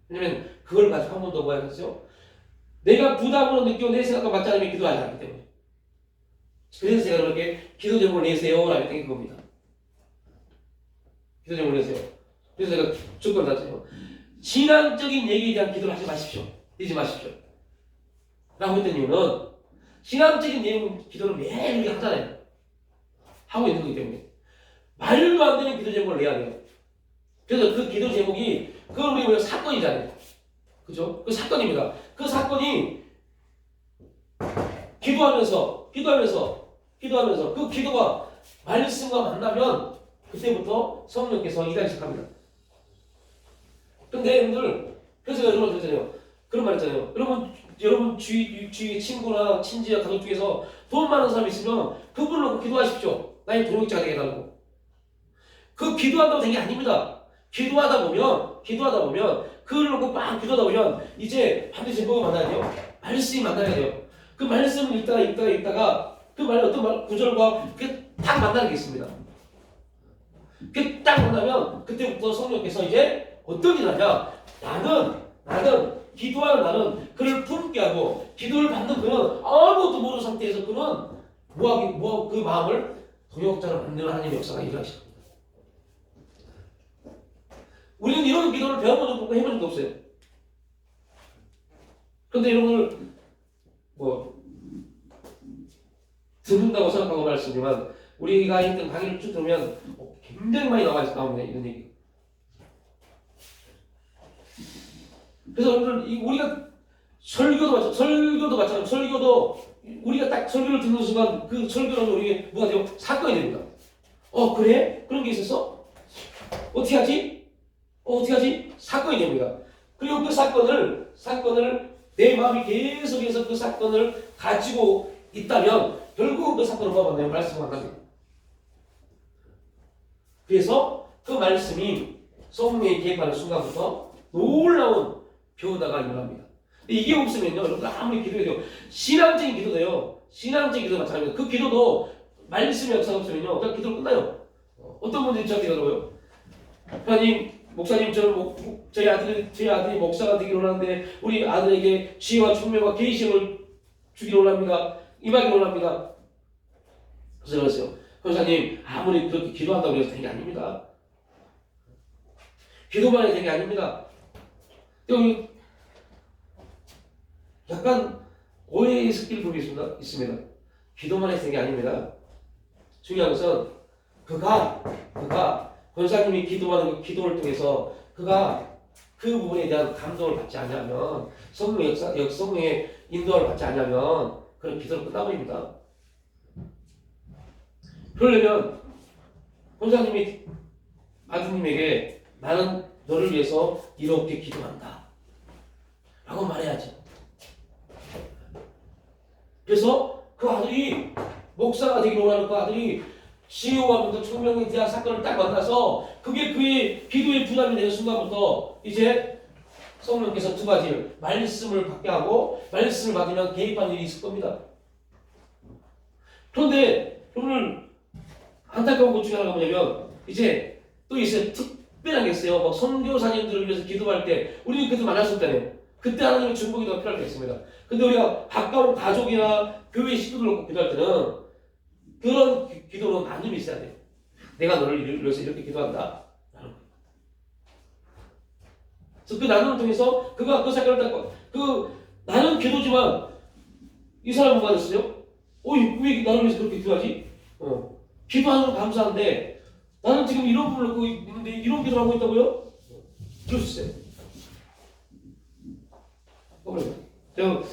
왜냐면 그걸 가지고 한 번 더 뭐야 했어요? 내가 부담으로 느끼고 내 생각과 맞지 않으면 기도하지 않기 때문에. 그래서 제가 그렇게 기도 제목을 내세요 라고 했던 게 그겁니다. 기도 제목을 내세요. 그래서 제가 조건을 놨어요. 신앙적인 얘기에 대한 기도를 하지 마십시오. 하지 마십시오. 라고 했던 이유는 신앙적인 내용 기도를 매일 우리가 하잖아요. 하고 있는 거기 때문에. 말도 안 되는 기도 제목을 내야 돼요. 그래서 그 기도 제목이 그걸 우리 뭐예요? 사건이잖아요. 그죠? 그 사건입니다. 그 사건이 기도하면서 그 기도가 말씀과 만나면 그때부터 성령께서 일하기 시작합니다. 근데 여러분들 그래서 여러분 그랬잖아요. 그런 말 했잖아요. 여러분 주위 친구나 친지나 가족 중에서 돈 많은 사람이 있으면 그분을 놓고 기도하십시오. 나의 동역자가 되게 해달라고. 그 기도한다고 된 게 아닙니다. 기도하다 보면 그걸 놓고 막 기도하다 보면 이제 반드시 뭐가 만나야 돼요? 말씀이 만나야 돼요. 그 말씀을 읽다가 그 말 어떤 말 구절과 그게 딱 만나는 게 있습니다. 그게 딱 만나면 그때부터 성령께서 이제 어떤 일을 하냐? 나는 기도하는 나는 그를 품게 하고 기도를 받는 그는 아무것도 모르는 상태에서 그는 그 마음을 동역자로 만드는 하나님의 역사가 일어나기 시작합니다. 우리는 이런 기도를 배워본 적도 없고 해본 적도 없어요. 그런데 여러분들 듣는다고 생각하고 말씀드리지만 우리가 했던 강의를 쭉 들으면 굉장히 많이 나옵니다. 이런 얘기. 그래서 여러분들 우리가 설교도 마찬가지로 설교도 우리가 딱 설교를 듣는 순간 그 설교는 우리에게 뭐가 돼요? 사건이 됩니다. 그래? 그런 게 있었어? 어떻게 하지? 사건이 됩니다. 그리고 그 사건을 내 마음이 계속해서 그 사건을 가지고 있다면 결국 그 사건을 뭐가 만나요? 말씀을 만납니다. 그래서 그 말씀이 성령에 개입하는 순간부터 놀라운 변화가 일어납니다. 이게 없으면요, 여러분들 아무리 기도해도 신앙적인 기도도요. 신앙적인 기도 마찬가지입니다. 그 기도도 말씀의 역사가 없으면요, 그냥 기도로 끝나요. 어떤 분들이 저한테 그러고요. 하나님, 목사님, 저희 아들이 목사가 되기를 원하는데 우리 아들에게 지혜와 총명과 계시를 주기를 원합니다. 임하기를 원합니다. 그래서 그랬어요. 권사님, 아무리 그렇게 기도한다고 해서 되는 게 아닙니다. 기도만 해도 되는 게 아닙니다. 여기 약간 오해의 섞일 부분이 있습니다. 기도만 해서 되는 게 아닙니다. 중요한 것은 그가 권사님이 기도하는 그 기도를 통해서 그가 그 부분에 대한 감동을 받지 않으면 성령의 인도를 받지 않으면 그런 기도는 끝나버립니다. 그러려면 권사님이 아드님에게 나는 너를 위해서 이렇게 기도한다 라고 말해야지. 그래서 그 아들이 목사가 되기를 원하는 그 아들이 지혜와 그 총명에 대한 사건을 딱 만나서 그게 그의 기도의 부담이 되는 순간부터 이제 성령께서 두 가지를 말씀을 받게 하고 말씀을 받으면 개입하는 일이 있을 겁니다. 그런데 여러분 안타까운 것 중에 하나가 뭐냐면 이제 또 있어요. 특별한 게 있어요. 막 선교사님들을 위해서 기도할 때 우리는 그래도 만날 수 없잖아요. 그때 하나님의 중보기 더 필요할 때 있습니다. 근데 우리가 가까운 가족이나 교회 식구들 놓고 기도할 때는 그런 기도는 나눔이 있어야 돼요. 내가 너를 위해서 이렇게 기도한다. 그래서 그 나눔을 통해서 그가 그 사건을 닦고 나는 기도지만 이 사람은 뭐가 됐어요? 왜 나를 위해서 그렇게 기도하지? 기도하는 건 감사한데 나는 지금 이런 부분을 갖고 있는데 이런 기도를 하고 있다고요? 그럴 수 있어요. 제가